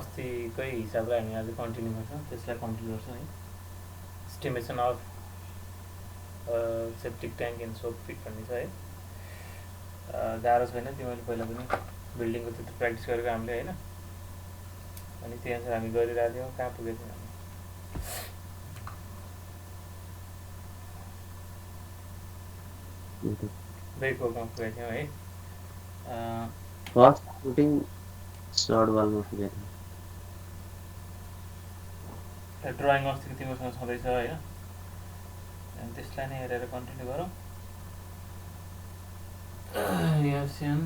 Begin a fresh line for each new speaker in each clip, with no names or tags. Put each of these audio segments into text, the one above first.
अस्तिकै हिसाबलाई हामी आज कन्टिन्यू गर्छौँ, त्यसलाई कम्प्लिट गर्छौँ है। Estimation of septic tank and soak pit भन्ने छ है। गाह्रो छैन, त्यो मैले पहिला पनि बिल्डिङको त्यस्तो प्र्याक्टिस गरेको हामीले होइन। अनि त्यही अनुसार हामी गरिरहेको थियौँ। कहाँ पुगेको थियौँ हामी? ब्रेकवर्कमा पुगेको थियौँ है।
फर्स्ट पुटिङ सर्ट वालमा पुगेको थियौँ।
ड्रइङ अस्तिको तिमीसँग छँदैछ होइन, अनि त्यसलाई नै हेरेर कन्टिन्यू गरौँ। एसियन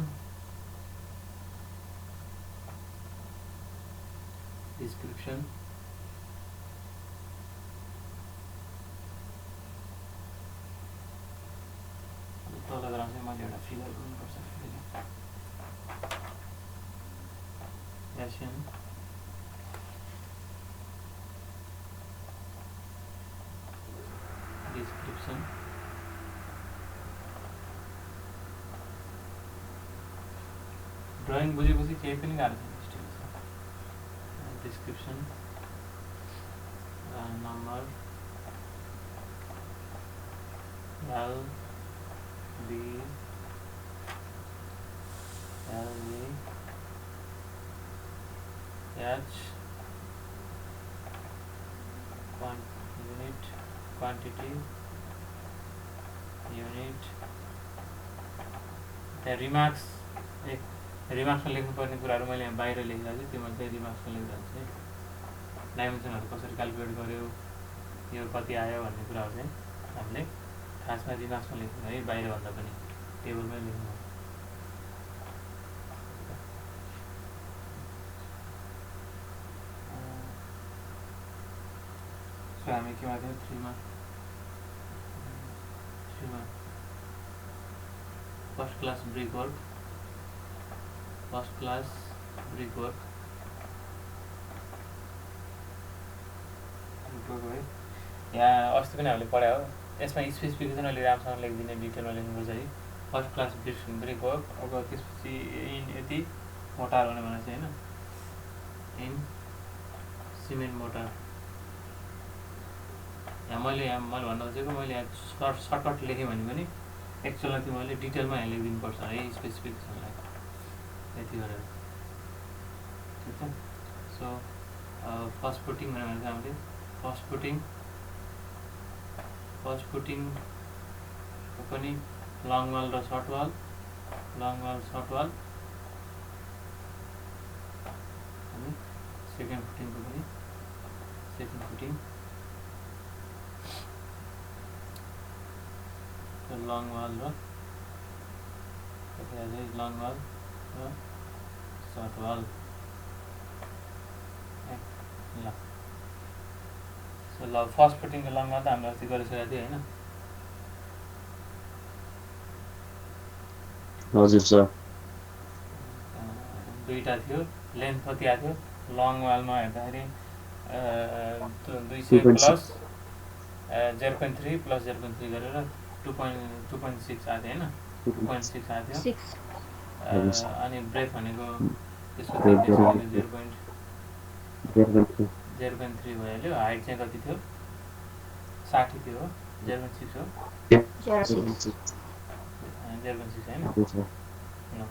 डिस्क्रिप्सन तल गएर चाहिँ मैले एउटा फिगर गर्नुपर्छ। एसियन डिस्क्रिप्सन ड्रइङ बुझेपछि केही पनि गाह्रो छैन। Description number L B L B H unit quantity unit. त्यहाँ रिमार्क्स रिमार्क्समा लेख्नुपर्ने कुराहरू मैले यहाँ बाहिर लेखिरहेको छु, त्यो मैले चाहिँ रिमार्क्समा लेखिरहेको छु है। डाइमेन्सनहरू कसरी क्यालकुलेट गर्यो, यो कति आयो भन्ने कुराहरू चाहिँ हामीले खासमा रिमार्क्समा लेख्नु है, बाहिरभन्दा पनि टेबलमै लेख्नु। सो हामी केमा थियौँ? थ्रीमा फर्स्ट क्लास ब्रिक वर्क है। यहाँ अस्ति पनि हामीले पढायो हो। यसमा स्पेसिफिकेसन अलि राम्रोसँग लेखिदिने, डिटेलमा लेख्नुपर्छ है। फर्स्ट क्लास ब्रिक वर्क, अब त्यसपछि यति मोटार हुने भनेको चाहिँ होइन, इन सिमेन्ट मोटार। यहाँ मैले भन्न खोजेको, मैले यहाँ सर्टकट लेखेँ भने पनि एक्चुअलमा त्यो मैले डिटेलमा यहाँ लेखिदिनुपर्छ है, स्पेसिफिकेसनलाई यति गरेर, ठिक छ। सो फर्स्ट पुटिङ भनेको चाहिँ हामीले फर्स्ट पुटिङको पनि लङ वाल र सर्ट वाल, अनि सेकेन्ड पुटिङको पनि सेकेन्ड पुटिङ लङ वाल र सर्ट वाल। ल सो ल फर्स्ट पुटिङको लङ वाल त हामीले अस्ति गरिसकेको थियो होइन।
हजुर सर।
दुईवटा थियो, लेन्थ कति आएको थियो? लङ वालमा हेर्दाखेरि 200 प्लस 0.3 प्लस 0.3 गरेर 2.6 आएको थियो होइन, 2.6 आएको थियो। अनि ब्रेथ भनेको त्यसको थिकनेस भनेको 0.3 भइहाल्यो। हाइट चाहिँ कति थियो? 60 थियो हो, 0.6 हो, 0.6 होइन।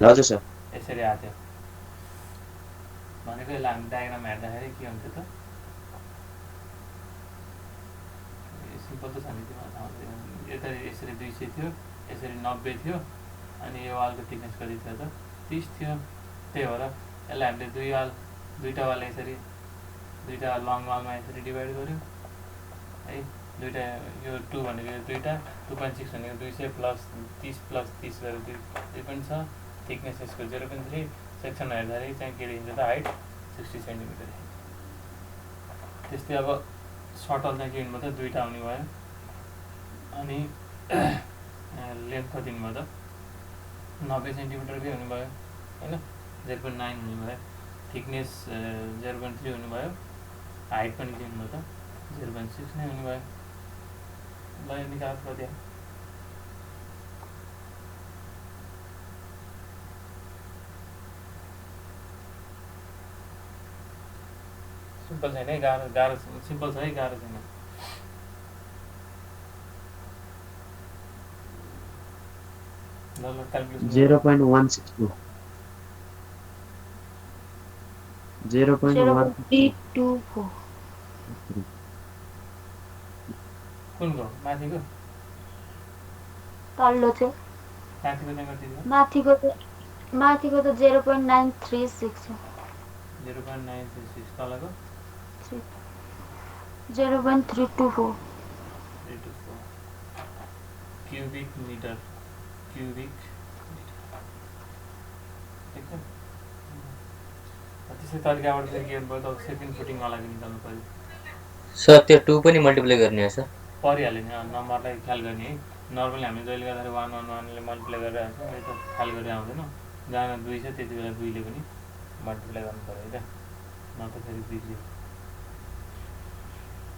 हजुर सर।
यसरी आएको थियो भनेको। यसलाई हामी डायग्राममा हेर्दाखेरि के हुन्थ्यो त? सिम्पल त छ नि, त्यो यसरी 200 थियो, यसरी 90 थियो, अनि यो वालको थिकनेस कति थियो त? 30 थियो। त्यही भएर यसलाई हामीले दुईवटा वाल यसरी दुईवटा लङ वालमा यसरी डिभाइड गऱ्यो है। दुईवटा यो 2 भनेको यो दुईवटा, 2.6 भनेको 200 प्लस 30 प्लस 30 गरेर 2.6, थिकनेस यसको 0.3। सेक्सन हेर्दाखेरि चाहिँ के देखिन्छ त? हाइट 60 सेन्टिमिटर देखिन्छ। त्यस्तै अब सर्ट वाल चाहिँ के हुनुभयो त? दुईवटा हुने भयो, अनि लेन्थ कति हुनुभयो त? 90 सेन्टिमिटरकै हुनुभयो होइन, 0.9 हुनुभयो। थिकनेस 0.3 हुनुभयो, हाइट पनि के हुनुभयो त? 0.6 नै हुनुभयो। ल यो निकाल कति आयो? सिम्पल छैन है, गाह्रो गाह्रो सिम्पल छ है, गाह्रो छैन। ल ल क्यालकुलेसन गर।
0.162 0.1
0.324
कुनको माथिको
तल्लो चाहिँ
माथिको चाहिँ कति थियो?
माथिको त 0.936 छ।
0.936 तलको
0.324
क्युबिक मिटर ठिक छ। त्यसै तरिकाबाट फेरि के गर्नु पर्यो त सेकेन्ड फुटिङवालाको निकाल्नु पऱ्यो।
सर त्यो 2 पनि मल्टिप्लाई गर्ने हो सर?
परिहाल्यो नि नम्बरलाई ख्याल गर्ने है। नर्मली हामीले जहिले गर्दाखेरि 111ले मल्टिप्लाई गरेर हाल्छौँ, यो त ख्याल गरेर आउँदैन। जहाँ 2 छ त्यति बेला 2ले पनि मल्टिप्लाई गर्नु पऱ्यो है त, न त फेरि बिग्रियो।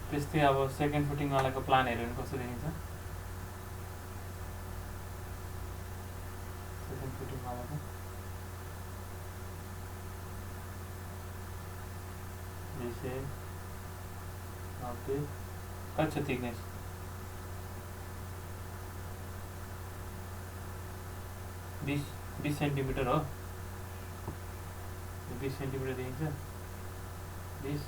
त्यस्तै अब सेकेन्ड फुटिङवालाको प्लान हेऱ्यो भने कस्तो देखिन्छ? सेकेन्ड फुटिङवालाको 290 कति छ थिकनेस? 20 सेन्टिमिटर हो। 20 सेन्टिमिटर देखिन्छ। 20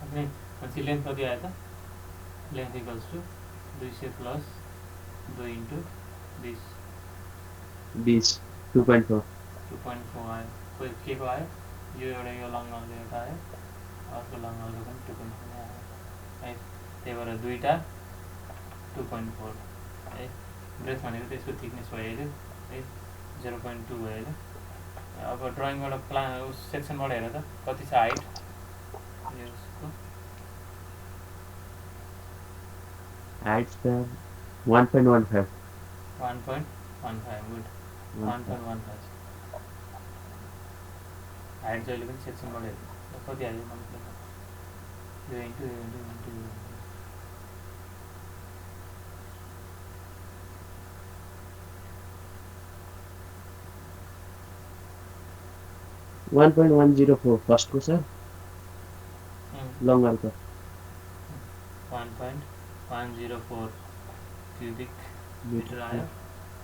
अनि पछि लेन्थ कति आयो त? Length equals to 200 plus 2 into 20
2.4
आयो। कोही के को आयो? यो एउटा यो लङ्गलको एउटा आयो, अर्को लङ्गलको पनि 2.4 आयो है। त्यही भएर दुईवटा 2.4 है। ब्रेथ भनेको त्यसको थिकनेस भइहाल्यो है, 0.2 भइहाल्यो। अब ड्रइङबाट प्लान सेक्सनबाट हेर त कति छ हाइट यसको?
हाइट 1.15
1.15 गुड 1.15 हाइट जहिले पनि सेक्सनबाट हेर्नु कति आयो मतलब यो इन्टु
1.104 फर्स्टको सर लङ्गरको
1.104 क्युबिक मिटर आयो।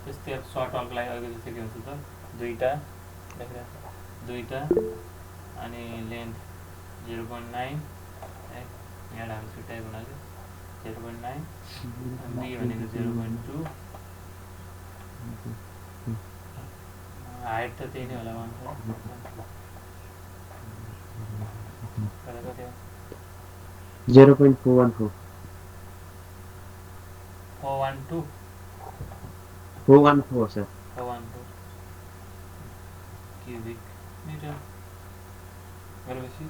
त्यस्तै अब सर्टहरूको लागि अघि जस्तो के हुन्छ त दुईवटा अनि लेन्थ 0.9 है, यहाँ हामी छुट्याएको हुनाले 0.9 बी भनेको 0.2 हाइट त त्यही नै होला 1 कति
0.412 414 सर
414 क्युबिक मिटर गरेपछि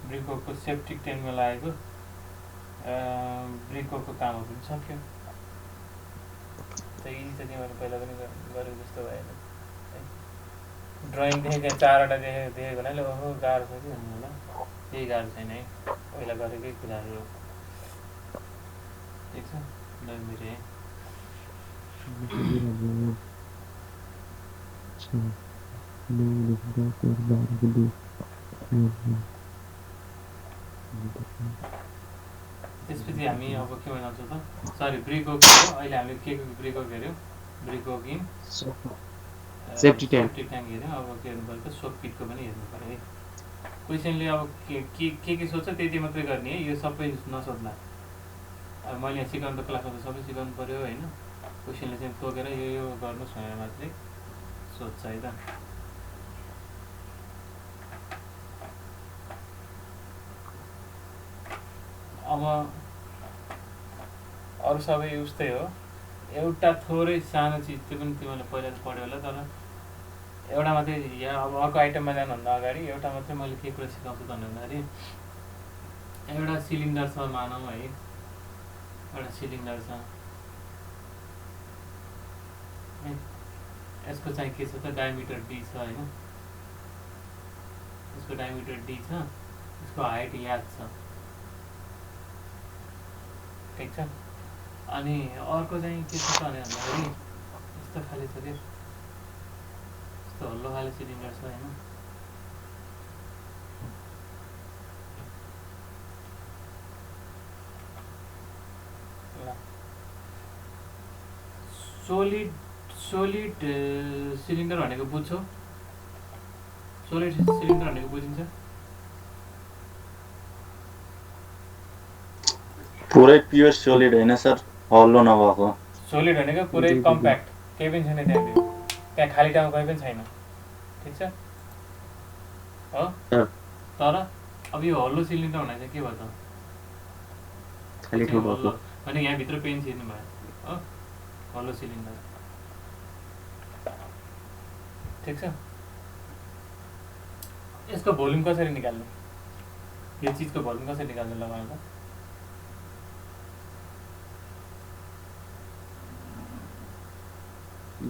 ब्रिकोको सेप्टिक ट्याङ्कमा लागेको ब्रिकोको कामहरू पनि सक्यो। त्यही त तिमीहरू पहिला पनि गरेको जस्तो भएन है। ड्रइङ देखेको 4वटा देखेको हुनाले ओहो गाह्रो छ कि भन्नु होला, केही गाह्रो छैन है, पहिला गरेकै कुराहरू हो। ठिक छ ल मेरो है। त्यसपछि हामी अब के भन्न चाहन्छौँ त सरी ब्रिकोक हो अहिले हामीले के ब्रिकोक हेऱ्यौँ ब्रिकोक इन
सेफ्टी ट्याङ्क
हेऱ्यौँ। अब के हेर्नु पऱ्यो त सोक पिटको पनि हेर्नु पऱ्यो है। क्वेसनले अब के सोध्छ त्यति मात्रै गर्ने है, यो सबै नसोध्ला। अब मैले यहाँ सिकाउनु त क्लासमा त सबै सिकाउनु पऱ्यो होइन, क्वेसनले चाहिँ तोकेर यो गर्नुहोस् भनेर मात्रै सोध्छ है त। अब अरू सबै उस्तै हो, एउटा थोरै सानो चिज त्यो पनि तिमीहरूले पहिला त पढ्यो होला, तर एउटा मात्रै यहाँ अब अर्को आइटममा जानुभन्दा अगाडि एउटा मात्रै मैले के कुरा सिकाउँछु भन्दाखेरि एउटा सिलिन्डर छ मानौँ है, एउटा सिलिन्डर छ, यसको चाहिँ के छ त डायमिटर डी छ होइन, यसको डायमिटर डी छ, यसको हाइट याद छ ठिक छ। अनि अर्को चाहिँ के छ त भन्दाखेरि यस्तो खाले छ क्या यस्तो हल्लो खाले सिलिन्डर छ होइन सोलिड सिलिन्डर भनेको बुझ्छौ सोलिड सिलिन्डर भनेको बुझिन्छ
पुरै प्योर सोलिड होइन सर हल्लो नभएको
सोलिड भनेको पुरै कम्प्याक्ट केही पनि छैन त्यहाँ खाली ठाउँ कहीँ पनि छैन ठिक छ हो तर अब यो हल्लो सिलिन्डर भनेको चाहिँ के भयो त
खाली ठाउँ भएको
हल्लो भने यहाँभित्र पेन छिर्नु भयो हो हल्लो सिलिन्डर ठिक छ यसको भोल्युम कसरी निकाल्नु यो चिजको भोल्युम कसरी निकाल्नु लगाउँदा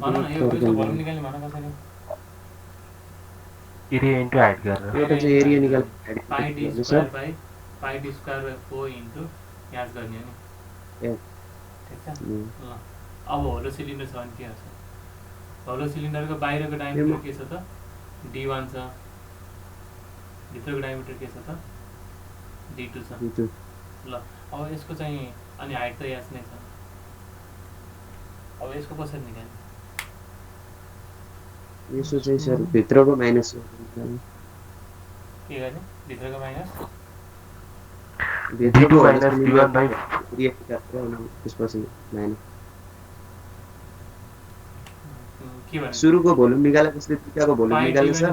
भन न यो यसको भोल्युम निकाल्ने भन कसरी
एरिया इन्टु हाइट गरेर
एउटा चाहिँ एरिया निकाल
पाई डी स्क्वायर बाई 4 इन्टु याद गर्ने हो नि
ए।
ठिक छ ल अब हलो सिलिन्डर छ भने के हुन्छ हलो सिलिन्डरको बाहिरको डायमिटर के छ त D1 छ भित्रको डायमिटर के छ त D2 छ ल अब यसको चाहिँ अनि हाइट त याद नै छ अब यसको कसरी निकाल्ने
यसो चाहिँ सर भित्रको माइनस
के गर्ने भित्रको minus
D2 minus D1 by
area निकाल्छ अनि त्यसपछि माइनस
के भने
सुरुको भोल्युम निकालेपछि बिचको भोल्युम निकाल्नु sir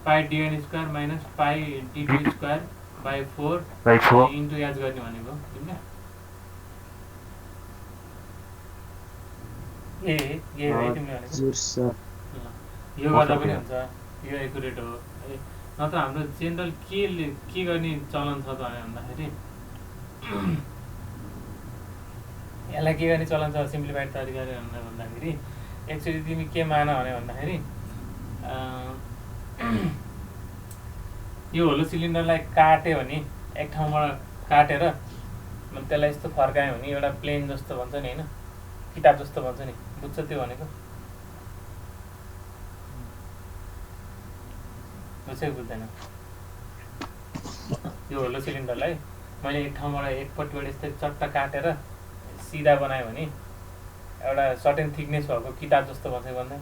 pi D1 square minus pi D2 square by 4
by 4
into याद गर्ने भनेको हैन ए है तिमीले भनेको
हजुर सर
यो गर्दा पनि हुन्छ यो एकुरेट हो है नत्र हाम्रो जेनरल के गर्ने चलन छ त भन्दाखेरि यसलाई के गर्ने चलन छ सिम्प्लिफाइड तरिकाले भन्दाखेरि एक्चुअली तिमी के मान भने भन्दाखेरि यो होलो सिलिन्डरलाई काट्यो भने एक ठाउँबाट काटेर त्यसलाई यस्तो फर्कायो भने एउटा प्लेन जस्तो भन्छ नि होइन किताब जस्तो भन्छ नि बुझ्छ त्यो भनेको बुझ्छ बुझ्दैन यो होलो सिलिन्डरलाई मैले एक ठाउँबाट एकपट्टिबाट यस्तै चट्टा काटेर सिधा बनायो भने एउटा सर्टेन थिकनेस भएको किताब जस्तो भन्छ भन्दैन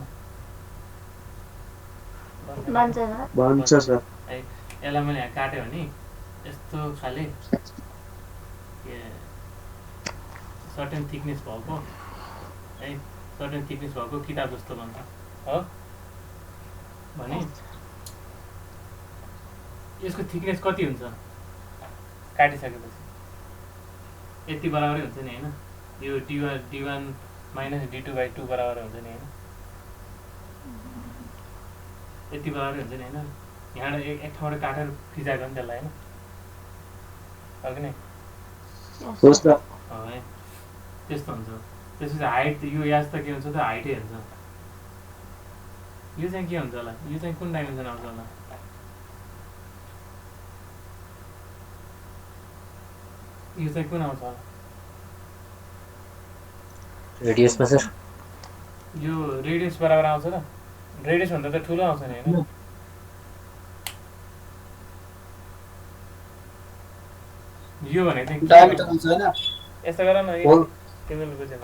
भन्छ सर
है यसलाई मैले यहाँ काट्यो भने यस्तो खाले सर्टेन थिकनेस भएको है सर्टेन थिकनेस भएको किताब जस्तो भन्छ हो भने यसको थिकनेस कति हुन्छ काटिसकेपछि यति बराबरै हुन्छ नि होइन यो D1 माइनस D2 बाई 2 बराबर हुन्छ नि होइन यति बराबरै हुन्छ नि होइन यहाँबाट एक ठाउँबाट काटेर फिजाएको नि त्यसलाई होइन हो कि नै है त्यस्तो हुन्छ त्यसपछि हाइट यो याज त के हुन्छ त हाइटै हुन्छ यो चाहिँ के हुन्छ होला यो चाहिँ कुन डाइमेन्सन आउँछ होला यो चाहिँ कुन आउँछ होला
रेडियसमा सर
यो रेडियस बराबर आउँछ त रेडियस भन्दा त ठुलो आउँछ नि होइन यो भनेको चाहिँ
डायमिटर हुन्छ हैन
यस्तो गर न
होल
तिमीले बुझेन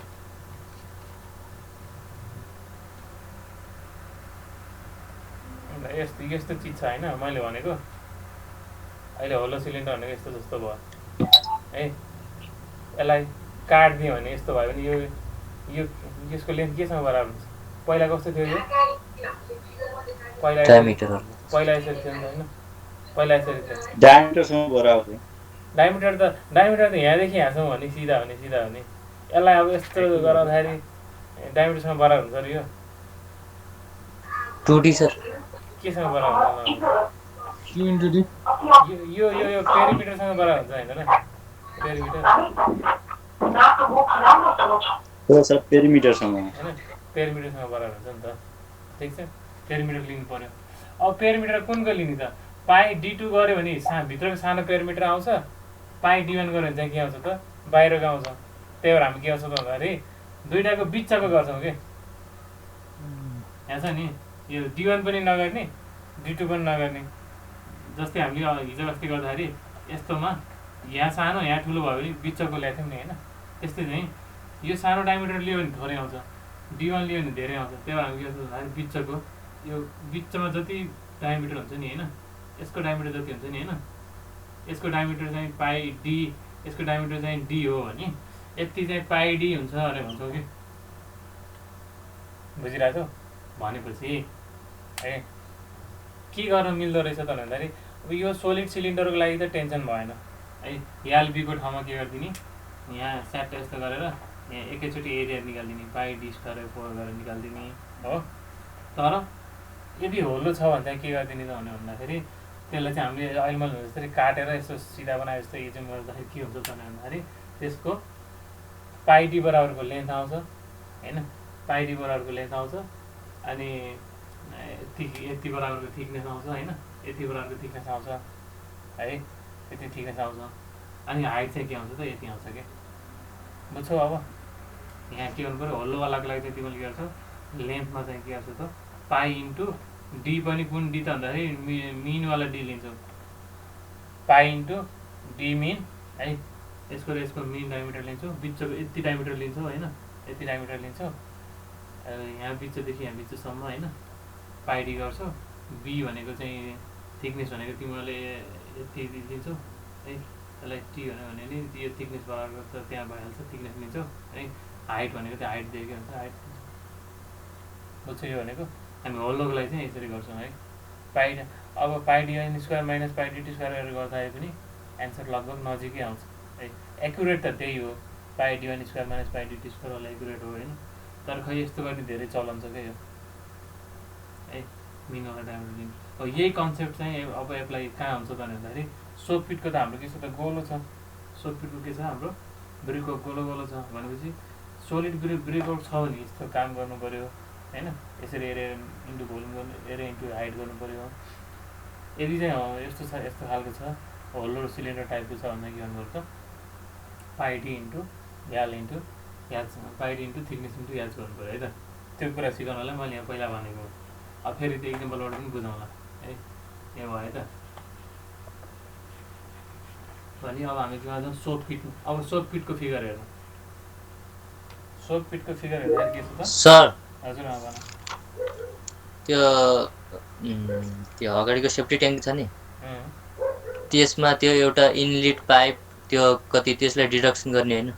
यस्तो चिज छ होइन मैले भनेको अहिले होलो सिलिन्डर भनेको यस्तो जस्तो भयो है यसलाई काट्दियो भने यस्तो भयो भने यो यसको लेन्थ केसँग बराबर हुन्छ पहिला कस्तो थियो यो पहिला
डायमिटर
यसरी थियो नि त होइन पहिला यसरी थियो
डायमिटरसँग बराबर हो
डायमिटर त यहाँदेखि यहाँसम्म भने सिधा भने यसलाई अब यस्तो गर्दाखेरि डायमिटरसँग बराबर हुन्छ र यो
2D सर
केसँग बराबर हुन्छ
Q into D
यो पेरिमिटरसँग बराबर हुन्छ होइन र पेरिमिटर
हो सर पेरिमिटरसँग
होइन पेरिमिटरसँग बराबर हुन्छ नि त ठिक छ पेरिमिटर लिनु पर्यो अब पेरिमिटर कुनको लिने त पाई D2 गऱ्यो भने भित्रको सानो पेरिमिटर आउँछ पाई D1 गऱ्यो भने चाहिँ के आउँछ त बाहिरको आउँछ त्यही भएर हामी के गर्छौँ त भन्दाखेरि दुइटाको बिचको गर्छौँ कि यहाँ छ नि यो D1 पनि नगर्ने D2 पनि नगर्ने जस्तै हामीले हिजो अस्ति गर्दाखेरि यस्तोमा यहाँ सानो यहाँ ठुलो भयो भने बिचको ल्याएको थियौँ नि होइन त्यस्तै चाहिँ यो सानो डायमिटर लियो भने थोरै आउँछ D1 लियो भने धेरै आउँछ त्यही भएर हामी के गर्छौँ भन्दाखेरि बिचको यो बिचमा जति डायमिटर हुन्छ नि होइन यसको डायमिटर जति हुन्छ नि होइन यसको डायमिटर चाहिँ पाई डी यसको डायमिटर चाहिँ डी हो भने यति चाहिँ पाई डी हुन्छ अरे भन्छौँ कि बुझिरहेको भनेपछि है के गर्न मिल्दो रहेछ त भन्दाखेरि अब यो सोलिड सिलिन्डरको लागि त टेन्सन भएन है एलबीको ठाउँमा के गरिदिने यहाँ स्याट यस्तो गरेर यहाँ एकैचोटि एरिया निकालिदिने पाई डी स्क्वायर 4 गरेर निकालिदिने हो तर यदि होलो छ भने चाहिँ के गरिदिने त भन्दाखेरि त्यसलाई चाहिँ हामीले अहिले मैले जस्तै काटेर यस्तो सिधा बनाए जस्तो यो चाहिँ गर्दाखेरि के हुन्छ त भन्दाखेरि त्यसको पाई डी बराबरको लेन्थ आउँछ होइन पाई डी बराबरको लेन्थ आउँछ अनि यति बराबरको थिकनेस आउँछ होइन यति बराबरको थिकनेस आउँछ है यति थिकनेस आउँछ अनि हाइट चाहिँ के आउँछ त यति आउँछ क्या बुझ्छौ अब यहाँ के गर्नु पऱ्यो होल्लोवालाको लागि चाहिँ तिमीले के गर्छौ लेन्थमा चाहिँ के गर्छौ त पाई इन्टु डी पनि कुन डी त भन्दाखेरि मिनवाला डी लिन्छौ पाई इन्टु डी मिन है यसको मिन डायमिटर लिन्छौ बिचको यति डायमिटर लिन्छौ होइन यति डायमिटर लिन्छौ यहाँ बिचदेखि यहाँ बिचसम्म होइन पाई डी गर्छौ बी भनेको चाहिँ थिकनेस भनेको तिमीले यति लिन्छौ है त्यसलाई टी भन्यो भने नि यो थिकनेस बराबर त त्यहाँ भइहाल्छ थिकनेस लिन्छौ है हाइट भनेको चाहिँ हाइट दिएको हुन्छ हाइट बुझ्छौ यो भनेको हामी होल्लोको लागि चाहिँ यसरी गर्छौँ है पाइ अब pi d square minus pi d t square गरेर गर्दाखेरि पनि एन्सर लगभग नजिकै आउँछ है एक्युरेट त त्यही हो pi d square minus pi d t square वाला एक्युरेट हो होइन तर खै यस्तो गर्ने धेरै चलन छ क्या यो है मिनवाला डायमिटर लिनु हो यही कन्सेप्ट चाहिँ अब एप्लाई कहाँ हुन्छ त भन्दाखेरि सोप पिटको त हाम्रो के छ त गोलो छ सोप पिटको के छ हाम्रो ब्रिकवर्क गोलो छ भनेपछि सोलिड ब्रिकवर्क छ भने यस्तो काम गर्नु पऱ्यो होइन यसरी एरिया इन्टु भोल्युम गर्नु एरिया इन्टु हाइट गर्नु पऱ्यो यदि चाहिँ यस्तो छ यस्तो खालको छ होल्लो सिलिन्डर टाइपको छ भन्दा के गर्नुपर्छ पाई डी इन्टु याल इन्टु याच पाई डी इन्टु थिकनेस इन्टु याच गर्नु पऱ्यो है त त्यो कुरा सिकाउनलाई मैले यहाँ पहिला भनेको अब फेरि त्यो इक्जाम्पलबाट पनि बुझाउँला है यो भयो त भने अब हामी के गर्छौँ सोप पिट अब सोप पिटको फिगर हेरौँ सोप पिटको फिगर हेर्दाखेरि के छ त
सर
हजुर भन
त्यो अगाडिको सेफ्टी ट्याङ्क छ नि त्यसमा त्यो एउटा इनलेट पाइप त्यो कति त्यसलाई डिडक्सन गर्ने होइन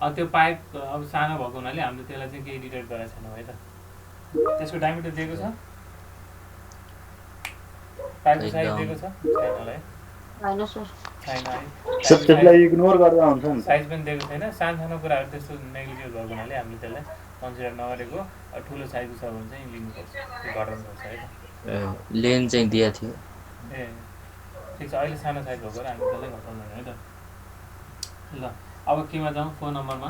अब त्यो पाइप अब सानो भएको हुनाले हामीले त्यसलाई चाहिँ केही डिटेक्ट गरेको छैनौँ है त त्यसको डायमिटर दिएको छ पाइपको साइज दिएको छ छैन होला है
होइन सर
छैन है
सर त्यसलाई इग्नोर गर्दा हुन्छ नि
साइज पनि दिएको छैन सानो कुराहरू त्यस्तो नेग्लिजिबल भएको हुनाले हामीले त्यसलाई कन्सिडर नगरेको ठुलो साइजको छ भने चाहिँ लिनुपर्छ त्यो घटाउनुपर्छ है त
लेन चाहिँ दिएको थियो
ए ठिक छ अहिले सानो साइज भएको हामी त्यसलाई घटाउँदैन है त ल अब केमा जाउँ फोन नम्बरमा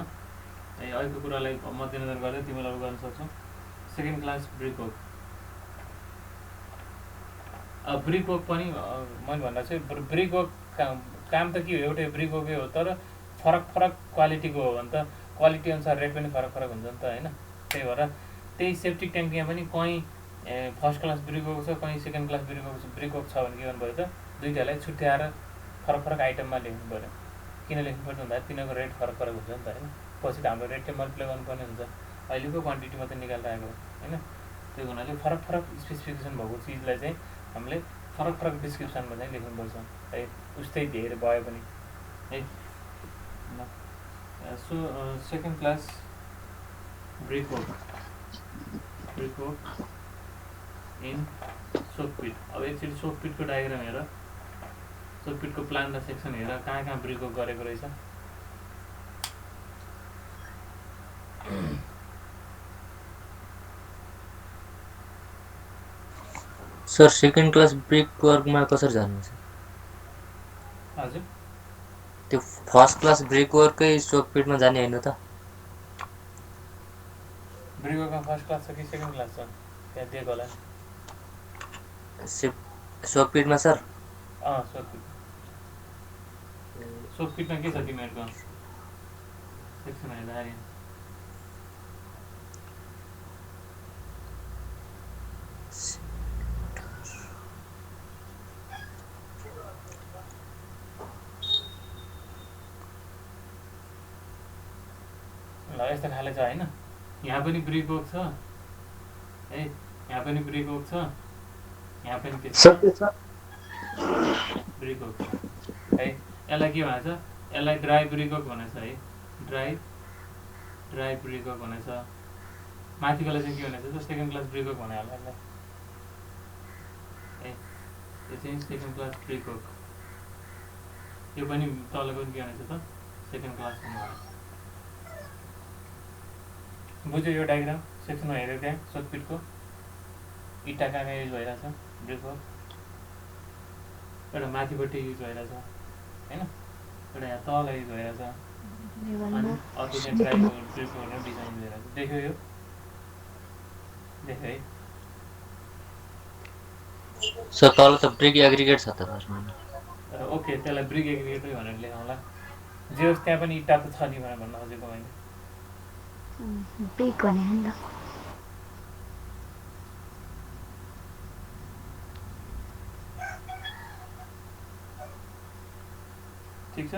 ए अहिलेको कुरालाई मध्यनजर गर्दै तिमीलाई गर्न सक्छौ सेकेन्ड क्लास ब्रिकवर्क ब्रिकवर्क पनि मैले भन्दा चाहिँ ब्रिकवर्क काम त के हो एउटै ब्रिकवर्कै हो तर फरक क्वालिटीको हो भने त क्वालिटी अनुसार रेट पनि फरक हुन्छ नि त होइन त्यही भएर त्यही सेफ्टी ट्याङ्क यहाँ पनि कहीँ फर्स्ट क्लास ब्रिकवर्क छ कहीँ सेकेन्ड क्लास ब्रिकवर्क छ भने के गर्नु पऱ्यो त दुईवटालाई छुट्याएर फरक आइटममा लेख्नु पऱ्यो किन लेख्नुपर्छ भन्दाखेरि तिनीहरूको रेट फरक हुन्छ नि त होइन पछि त हाम्रो रेट चाहिँ मल्टिप्लाई गर्नुपर्ने हुन्छ अहिलेको क्वान्टिटी मात्रै निकालिरहेको होइन त्यो हुनाले फरक स्पेसिफिकेसन भएको चिजलाई चाहिँ हामीले फरक डिस्क्रिप्सनमा चाहिँ लेख्नुपर्छ है उस्तै धेरै भयो पनि है so second class brickwork in soak pit अब एकचोटि सोप पिटको डायग्राम हेर सोप पिटको प्लान र सेक्सन हेर कहाँ ब्रिकवर्क गरेको रहेछ
सर सेकेन्ड क्लास ब्रिकवर्कमा कसरी जानुहुन्छ
हजुर
त्यो फर्स्ट क्लास ब्रिकवर्कै सोप पिटमा जाने होइन त
ब्रिकवर्कमा फर्स्ट क्लास छ कि सेकेन्ड क्लास छ त्यहाँ दिएको होला
सोप पिटमा सर
सोप पिटमा के छ तिमीहरूको सेक्सन हेर्दाखेरि यस्तो खाले छ होइन, यहाँ पनि ब्रिक वर्क छ है, यहाँ पनि ब्रिक वर्क छ, यहाँ पनि के छ ब्रिक वर्क छ है। यसलाई के भनेछ, यसलाई ड्राई ब्रिक वर्क भनेछ है, ड्राई ब्रिक वर्क भनेछ। माथिकोलाई चाहिँ के भनेछ, सेकेन्ड क्लास ब्रिक वर्क भने होला यसलाई है, यो चाहिँ सेकेन्ड क्लास ब्रिक वर्क। यो पनि तलको पनि के भनेछ त, सेकेन्ड क्लास भन्नु। बुझ्यो यो डायग्राम सेक्सनमा हेऱ्यो त्यहाँ सोधपिटको इँटा कहाँ कहाँ युज भइरहेछ ब्रिक वर्क, एउटा माथिपट्टि युज भइरहेछ होइन, एउटा यहाँ तल युज भइरहेछ, अनि अर्को चाहिँ ड्राई ब्रिक वर्क डिजाइन भइरहेछ। देख्यो यो, देख्यो है।
सर तल त ब्रिक एग्रिगेट छ त सर।
ओके, त्यसलाई ब्रिक एग्रिगेटै भनेर लेखौँला। जे होस् त्यहाँ पनि इँटा त छ नि भनेर भन्न खोजेको मैले।
ब्रिक भने नि त।
ठिक छ।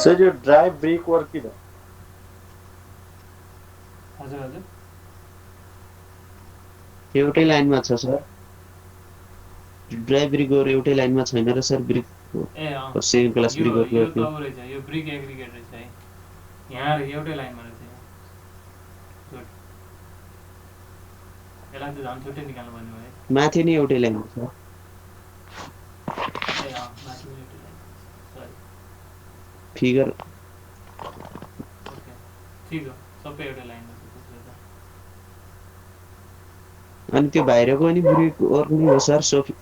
सर यो ड्राई ब्रिक वर्क कि त
हजुर हजुर
एउटै लाइनमा छ सर, ड्राई ब्रिक वर्क एउटै लाइनमा छैन र सर ब्रिक
ए अँ
सेकेन्ड क्लास ब्रिक वर्क
यो त ऊ रहेछ, यो ब्रिक एग्रिगेट रहेछ है, यहाँ एउटै लाइनमा रहेछ। गुड, यसलाई त झन् छुट्टै निकाल्नु पर्ने भयो है।
माथि नै एउटै लाइनमा छ।
ए अँ माथि पनि एउटै लाइन, सरी
फिगर
ओके ठिक हो, सबै एउटै लाइनमा छ त्यसले त।
अनि त्यो बाहिरको अनि ब्रिक वर्क नि हो सर। सोफी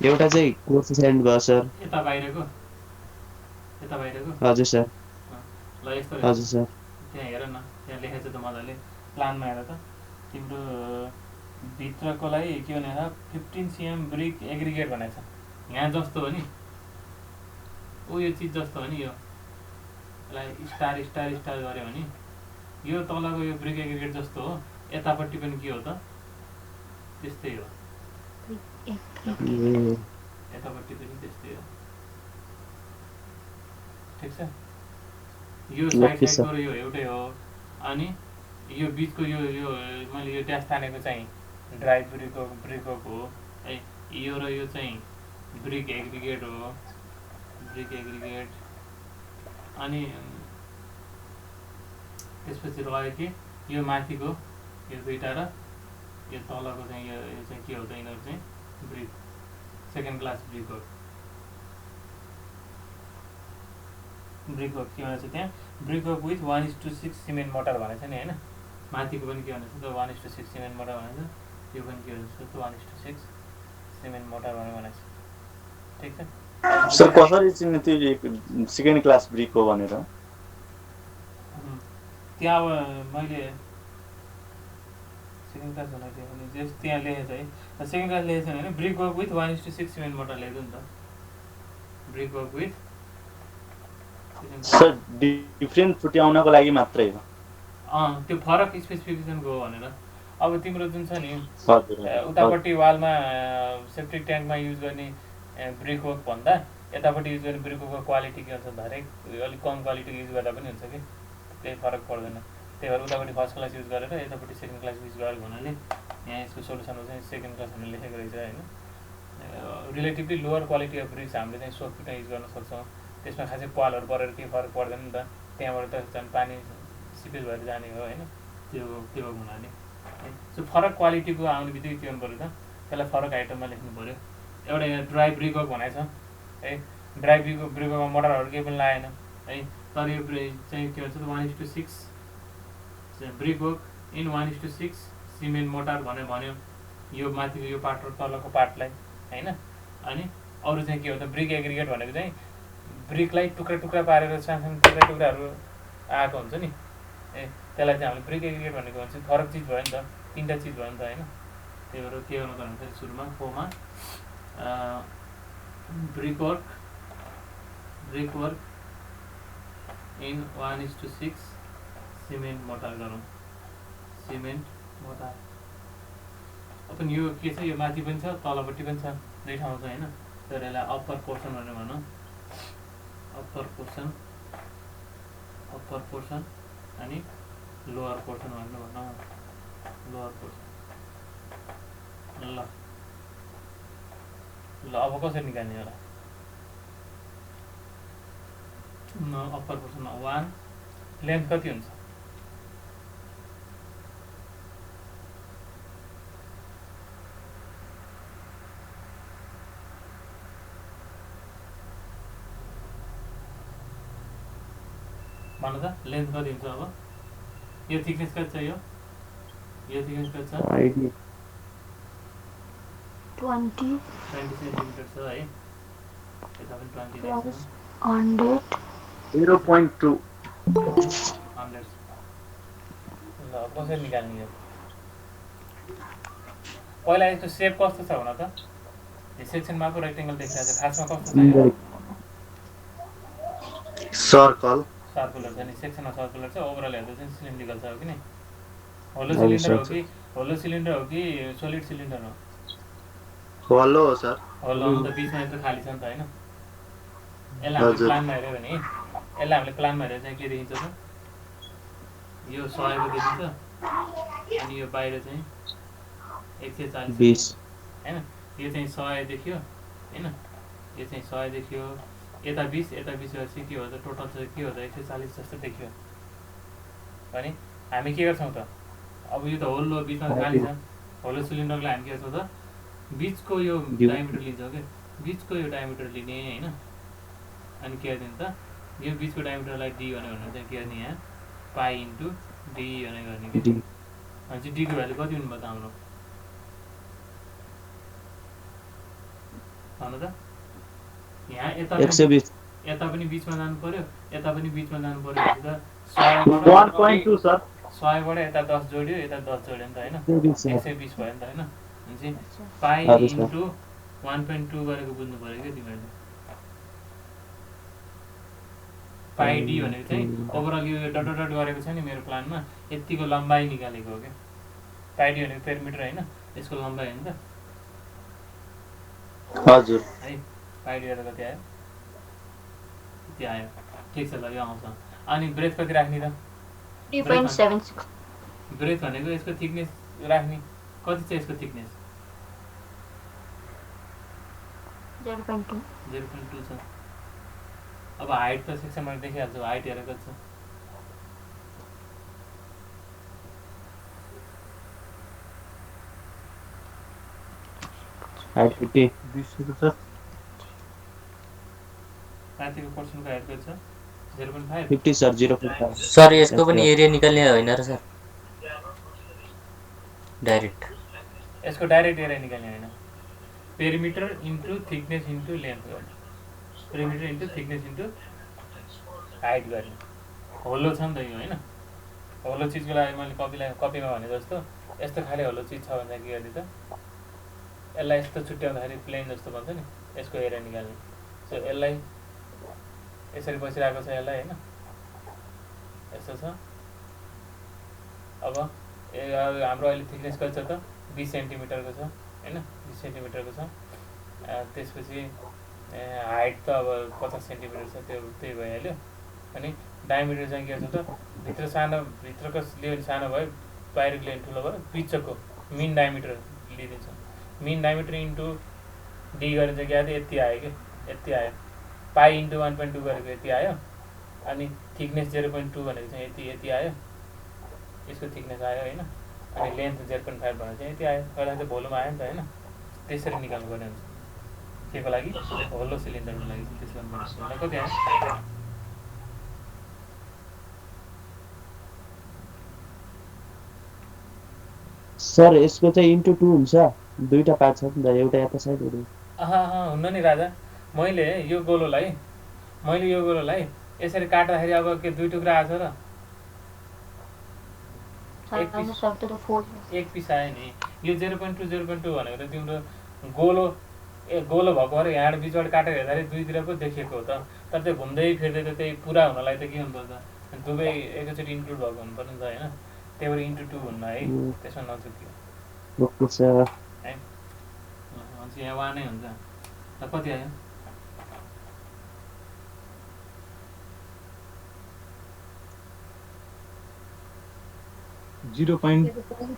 एउटा चाहिँ कोर्स सेन्ड भयो सर।
यता बाहिरको, यता बाहिरको
हजुर सर,
ल यस्तो रहेछ।
हजुर सर।
त्यहाँ हेर न, त्यहाँ लेखेको छ त मजाले, प्लानमा हेर त तिम्रो भित्रकोलाई के भनेर 15 cm ब्रिक एग्रिगेट भनेको छ। यहाँ जस्तो हो नि, यो चिज जस्तो हो नि, यो यसलाई स्टार स्टार स्टार गऱ्यो भने यो तलको यो ब्रिक एग्रिगेट जस्तो हो, यतापट्टि पनि के हो त त्यस्तै हो, यतापट्टि पनि त्यस्तै हो। ठिक छ, यो साइड साइडको यो एउटै हो, अनि यो बिचको यो मैले यो ड्यास तानेको चाहिँ ड्राई ब्रिक हो है, यो र यो चाहिँ ब्रिक एग्रिगेट हो, ब्रिक एग्रिगेट। अनि त्यसपछि रह्यो कि यो माथिको यो दुईटा र यो तलको चाहिँ यो चाहिँ के हो त, यिनीहरू चाहिँ brick second class brick work. Brick work के भनेको छ त्यहाँ, brick work with 1:6 cement motor भनेको छ नि होइन। माथिको पनि के भनेको छ त 1:6 सिमेन्ट मोटर भनेको छ, यो पनि के भनेको छ त 1:6 सिमेन्ट मोटर भनेको छ। ठिक छ
सर कसरी चिन्ने त्यो सेकेन्ड क्लास ब्रिक हो भनेर?
त्यहाँ अब मैले सेकेन्ड क्लास भनेको थिएँ भने जस त्यहाँ लेखेको छ है, सेकेन्ड क्लास लेखेको छैन भने brick work with 1:6 cement mortar लेख्यो नि त, brick work with.
Sir different छुट्याउनको लागि मात्रै हो?
त्यो फरक स्पेसिफिकेसनको हो भनेर। अब तिम्रो जुन छ नि
हजुर
उतापट्टि वालमा सेप्टिक ट्याङ्कमा युज गर्ने ब्रिक वर्क भन्दा यतापट्टि युज गर्ने ब्रिक वर्कको क्वालिटी के हुन्छ धेरै अलिक कम क्वालिटीको युज गर्दा पनि हुन्छ कि, त्यही फरक पर्दैन। त्यही भएर उतापट्टि फर्स्ट क्लास युज गरेर यतापट्टि सेकेन्ड क्लास युज गरेको हुनाले यहाँ यसको सोल्युसनमा चाहिँ सेकेन्ड क्लास भनेर लेखेको रहेछ होइन। Relatively lower quality of bricks हामीले चाहिँ सोधपिटमा युज गर्न सक्छौँ, त्यसमा खासै पालहरू परेर केही फरक पर्दैन नि त, त्यहाँबाट त झन् पानी सिपेज भएर जाने हो होइन, त्यो हुनाले सो फरक क्वालिटीको आउने बित्तिकै के गर्नु पऱ्यो त, त्यसलाई फरक आइटममा लेख्नु पऱ्यो। एउटा यहाँ ड्राई ब्रिक वर्क भनेको छ है, ड्राई ब्रिक वर्कमा मोटरहरू केही पनि लागेन है, तर यो चाहिँ के भन्छ 1:6 brick work in 1:6 cement motor भन्यो यो माथिको यो पार्ट र तलको पार्टलाई होइन। अनि अरू चाहिँ के हो त, ब्रिक एग्रिगेट भनेको चाहिँ ब्रिकलाई टुक्रा टुक्रा पारेर सानो टुक्रा टुक्राहरू आएको हुन्छ नि, त्यसलाई चाहिँ हामीले ब्रिक एग्रिगेट भनेको भन्छ। फरक चिज भयो नि त, तिनवटा चिज भयो नि त होइन। त्यही भएर के गर्नु पर्ने हुन्छ सुरुमा फोमा brick work in 1:6 cement mortar गरौँ, सिमेन्ट मोटा अपन यो के छ यो माथि पनि छ तलपट्टि पनि छ दुई ठाउँ छ होइन तर यसलाई अप्पर पोर्सन भनेर भनौँ अप्पर पोर्सन अनि लोअर पोर्सन भनेर भनौँ लोअर पोर्सन ल अब कसरी निकाल्ने होला अप्पर पोर्सनमा 1 लेन्थ कति हुन्छ भन्नु त लेन्थ कति हुन्छ अब यो थिकनेस कति छ यो थिकनेस कति छ
आइडिया
20
20 सेन्टिमिटर छ है यता पनि 20
plus
रहेछ
100
0.2
100 ल कसरी निकाल्ने यो पहिला यसको सेप कस्तो छ भन त यो सेक्सनमा पो रेक्टेंगल देखिरहेको छ खासमा कस्तो छ यो
सर्कल
सर्कुलर छ नि सेक्सनमा सर्कुलर छ ओभरअल हेर्दा चाहिँ सिलिन्ड्रिकल छ हो कि नि होलो
हजुर,
सिलिन्डर हो कि सोलिड सिलिन्डर हो
होलो हो सर
होलो हो त बीचमा यत्रो खाली छ नि त हैन यसलाई हामीले
हजुर।
प्लानमा हेर्यो भने यसलाई हामीले प्लानमा हेरेर चाहिँ के देखिन्छ त यो 100 को देखिन्छ अनि यो बाहिर चाहिँ 140
20
हैन यो चाहिँ 100 देखियो हैन यो चाहिँ 100 देखियो यता 20 गरेपछि के हो त टोटल चाहिँ के हो त 140 जस्तो देखियो भने हामी के गर्छौं त अब यो त होलो बीचमा खाली छ होलो सिलिन्डरलाई हामी के गर्छौं त बीचको यो डायमिटर लिन्छौं के बीचको यो डायमिटर लिने हैन अनि के गर्ने त यो बीचको डायमिटरलाई d भनेर चाहिँ के गर्ने यहाँ पाइ इन्टु d भनेर गर्ने के
डी
अनि चाहिँ d को भ्यालु कति हुनु भयो त हाम्रो भन्नु त यहाँ यता
120
यता पनि बीचमा जानु पर्यो यता पनि बीचमा जानु पर्यो भने त
1.2 सर
100 बाट यता 10 जोड्यो यता 10 जोड्यो नि त हैन
120
120 भयो नि त हैन अनि चाहिँ पाइ
हजुर सर।
इन्टु 1.2 गरेको बुझ्नु पर्यो के तिमीहरूले पाइ डी भनेको चाहिँ ओभरअल यो डट डट गरेको छ नि मेरो प्लानमा यतिको लम्बाइ निकालेको हो के पाइ डी भनेको पेरिमिटर हैन यसको लम्बाइ हो नि त
हजुर
है पाइ डी कति आयो यति आयो ठिक छ ल यो आउँछ अनि ब्रेथ कति राख्ने त
3.76
ब्रेथ भनेको यसको थिकनेस राख्ने कति छ यसको थिकनेस
0.2
0.2 छ अब हाइट त सेक्सनमा देखिहाल्छु हाइट हेरेर कति छ
हाइट 50
माथिको पोर्सनको हाइट कति छ 0.5
50 सर 0.5
सर यसको पनि एरिया निकाल्ने होइन र सर डाइरेक्ट
यसको डाइरेक्ट एरिया निकाल्ने होइन perimeter into thickness into length गर्ने perimeter into thickness into height गर्ने होलो छ नि त यो होइन होलो चिजको लागि मैले कपीमा भने जस्तो यस्तो खाले होलो चिज छ भन्दा के गर्ने त यसलाई यस्तो छुट्याउँदाखेरि प्लेन जस्तो भन्छ नि यसको एरिया निकाल्ने सो यसलाई यसरी बसिरहेको छ यसलाई होइन यस्तो छ अब हाम्रो अहिले थिकनेस कति छ त 20 सेन्टिमिटरको छ हैन 20 सेन्टिमिटरको छ त्यसपछि हाइट त अब 50 सेन्टिमिटर छ त्यो त्यही भइहाल्यो अनि डायमिटर चाहिँ के छ त भित्रको लेभल सानो भयो बाहिरको लेभल ठुलो भयो बिचको मिन डायमिटर लिइदिन्छ मिन डायमिटर इन्टु डी गरेर चाहिँ के आयो यति आयो कि यति आयो पाइ इन्टु 1.2 गरेको यति आयो अनि थिकनेस 0.2 भनेको चाहिँ यति आयो यसको थिकनेस आयो होइन अनि लेन्थ 0.5 भनेको चाहिँ यति आयो पहिला चाहिँ भोलुम आयो नि त होइन त्यसरी निकाल्नु पर्ने हुन्छ के को लागि होलो सिलिन्डरको लागि त्यसलाई कति आयो
सर यसको चाहिँ इन्टु 2 हुन्छ दुईटा पार्ट छ नि त एउटा यता साइड
हुन्न नि राजा मैले यो गोलोलाई यसरी काट्दाखेरि अब के दुई टुक्रा आछ र एक पिस आयो नि यो 0.2 भनेको त तिम्रो गोलो गोलो भएको भएर यहाँ बिचबाट काटेर हेर्दाखेरि दुईतिर पो देखिएको हो त तर त्यो घुम्दै फिर्दै त त्यही पुरा हुनलाई त के हुनुपर्छ दुवै एकैचोटि इन्क्लुड भएको हुनुपर्छ नि त होइन त्यही भएर इन्टु 2 भन्नु है
Mm.
त्यसमा नचुक्यो
ओके सर
है हुन्छ यहाँ 1 नै हुन्छ ल कति आयो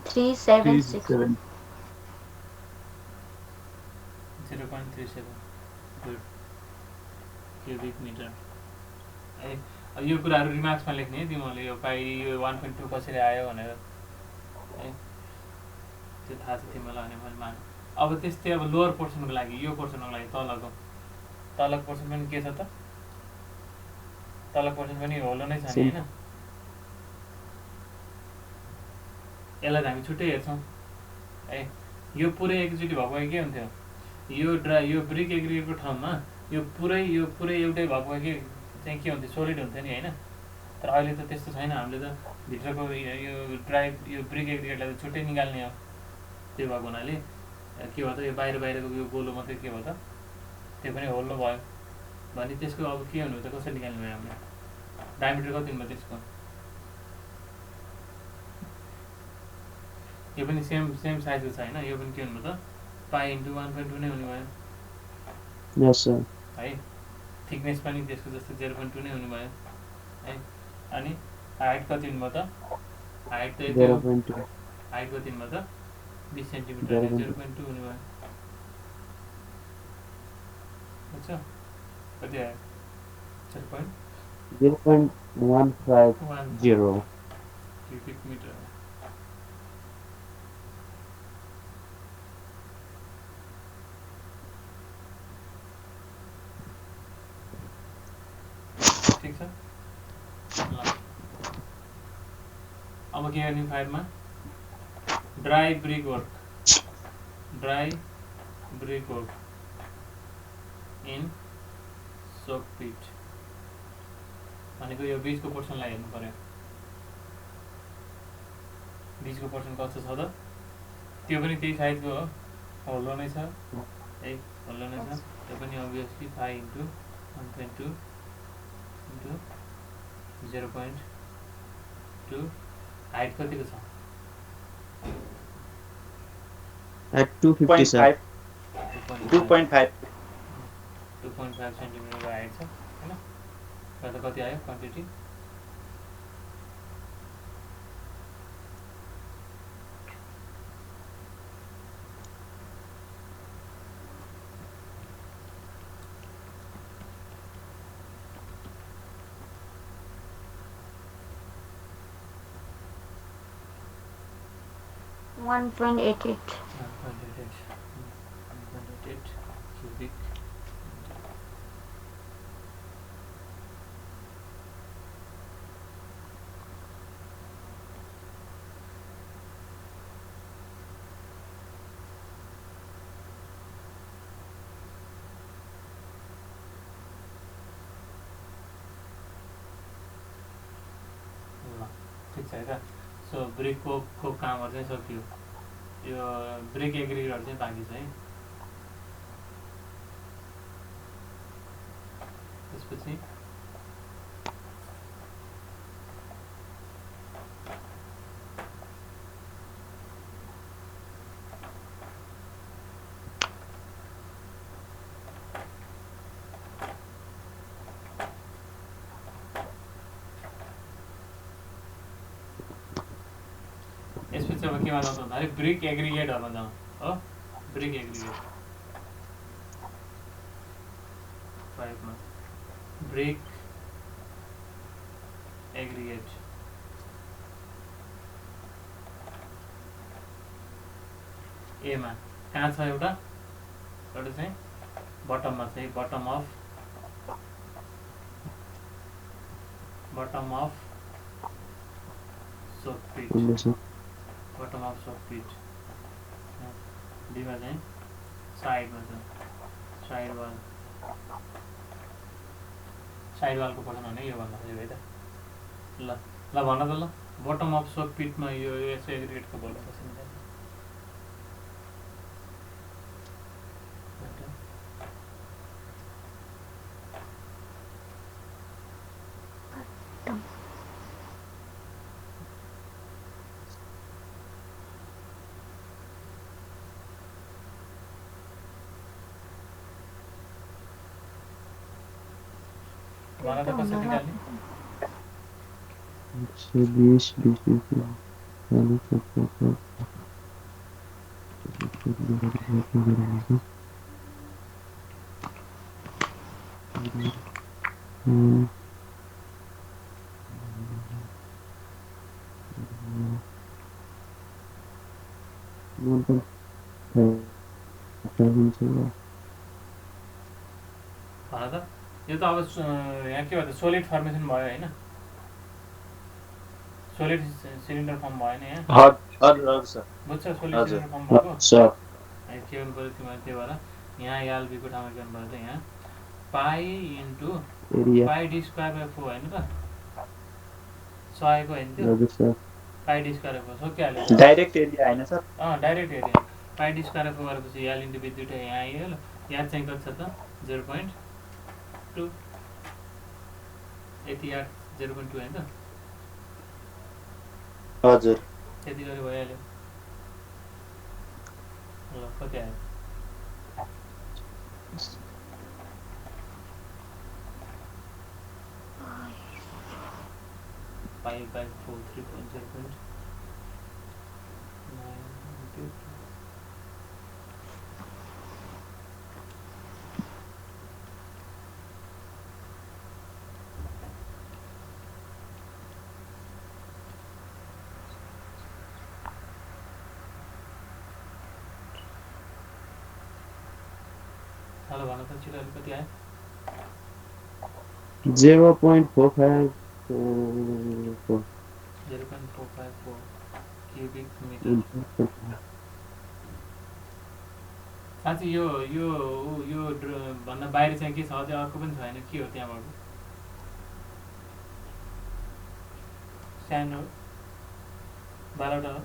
0.376
0.37 गुड क्युबिक मिटर है यो कुराहरू रिमार्क्समा लेख्ने है तिमीहरूले यो पाइ यो 1.2 कसरी आयो भनेर है त्यो थाहा छ तिमीलाई भने मैले मान अब त्यस्तै अब लोवर पोर्सनको लागि यो पोर्सनको लागि तलको पोर्सन पनि के छ त तलको पोर्सन पनि होलो नै छ नि होइन यसलाई हामी छुट्टै हेर्छौँ है यो पुरै एकचोटि भएको भए के हुन्थ्यो यो ब्रिक एग्रिगेटको ठाउँमा यो पुरै एउटै भएको भए के चाहिँ के हुन्थ्यो सोलिड हुन्थ्यो नि होइन तर अहिले त त्यस्तो छैन हामीले त भित्रको यो ब्रिक एग्रिगेटलाई त छुट्टै निकाल्ने हो त्यो भएको हुनाले के भयो त यो बाहिरको यो गोलो मात्रै के भयो त त्यो पनि होल्लो भयो भने त्यसको अब के हुनु त कसरी निकाल्ने भयो हामीले डायमिटर कति हुनु भयो त्यसको यो पनि सेम साइजको छ होइन यो पनि के हुनु त पाइ इन्टु 1.2 नै हुने भयो
यस सर
है थिकनेस पनि त्यसको जस्तो 0.2 नै हुने भयो है अनि हाइट कति हुनुभयो त हाइट त यति हो
0.2
हाइट कति हुनुभयो त 20 सेन्टिमिटर 0.2 हुने भयो बुझ्छ कति आयो
0.150
क्युबिक मिटर ठिक छ ल अब के गर्ने 5 मा ड्राई ब्रिक वर्क इन सोक पिट भनेको यो बीचको पोर्सनलाई हेर्नु पर्यो बीचको पोर्सन कस्तो छ त त्यो पनि त्यही साइजको हो होलो नै छ है होलो नै छ त्यो पनि अभियसली 5 इन्टु 1.2 इन्टु 0.2 हाइट कतिको छ
at 250 sir
2.5
2.5 सेन्टिमिटर हाइट छ हैन र त कति आयो quantity
One point eight eight.
1.8 cubic ठिक छ है सो ब्रिकको कामहरू चाहिँ सकियो यो ब्रिक एग्रिगेटहरू चाहिँ बाँकी छ है त्यसपछि यसपछि अब केमा जान्छ भन्दाखेरि ब्रिक एग्रिगेटहरूमा जाउँ हो ब्रिक एग्रिगेट 5 मा ब्रिक एग्रिगेट ए मा कहाँ छ एउटा चाहिँ बटममा चाहिँ बटम अफ सोक पिट बटम अफ सोक पिट बीमा चाहिँ साइडमा छ साइड वालको पठाउनु भने यो भन्नु खोजेको है त ल भन त ल बटम अफ सोक पिटमा यो यसो एग्रिगेटको बोल्नु कसरी निकाल्ने भन त कसरी निकाल्ने
120 20
भन त यो त अब यहाँ के भन्छ सोलिड फर्मेसन भयो होइन सोलिड सिलिन्डर फर्म भयो नि यहाँ
हजुर सर
बुझ्छ सोलिड
हजुर।
सिलिन्डर फर्म भएको
सर
अनि के गर्नु पऱ्यो तिमीले त्यही भएर यहाँ एलबीको ठाउँमा के गर्नु पऱ्यो त यहाँ pi into
area
pi d square by 4 होइन त 100 को होइन त्यो
हजुर sir
pi d square by 4 सोकिहाल्यो
डाइरेक्ट एरिया होइन sir
direct area pi d square by 4 गरेपछि एल इन्टु बी दुइटा यहाँ आइयो याद चाहिँ कति छ त 0.2 यति याद 0.2 होइन त
हजुर
त्यति गरी भइहाल्यो ल कति आयो पाई बाई 4 3.0.9 हेलो भन त छिटो कति आयो
0.454
0.454 क्युबिक मिटर साँच्ची यो यो यो भन्दा बाहिर चाहिँ के छ अझै अर्को पनि छैन के हो त्यहाँबाट सानो बाह्रवटा हो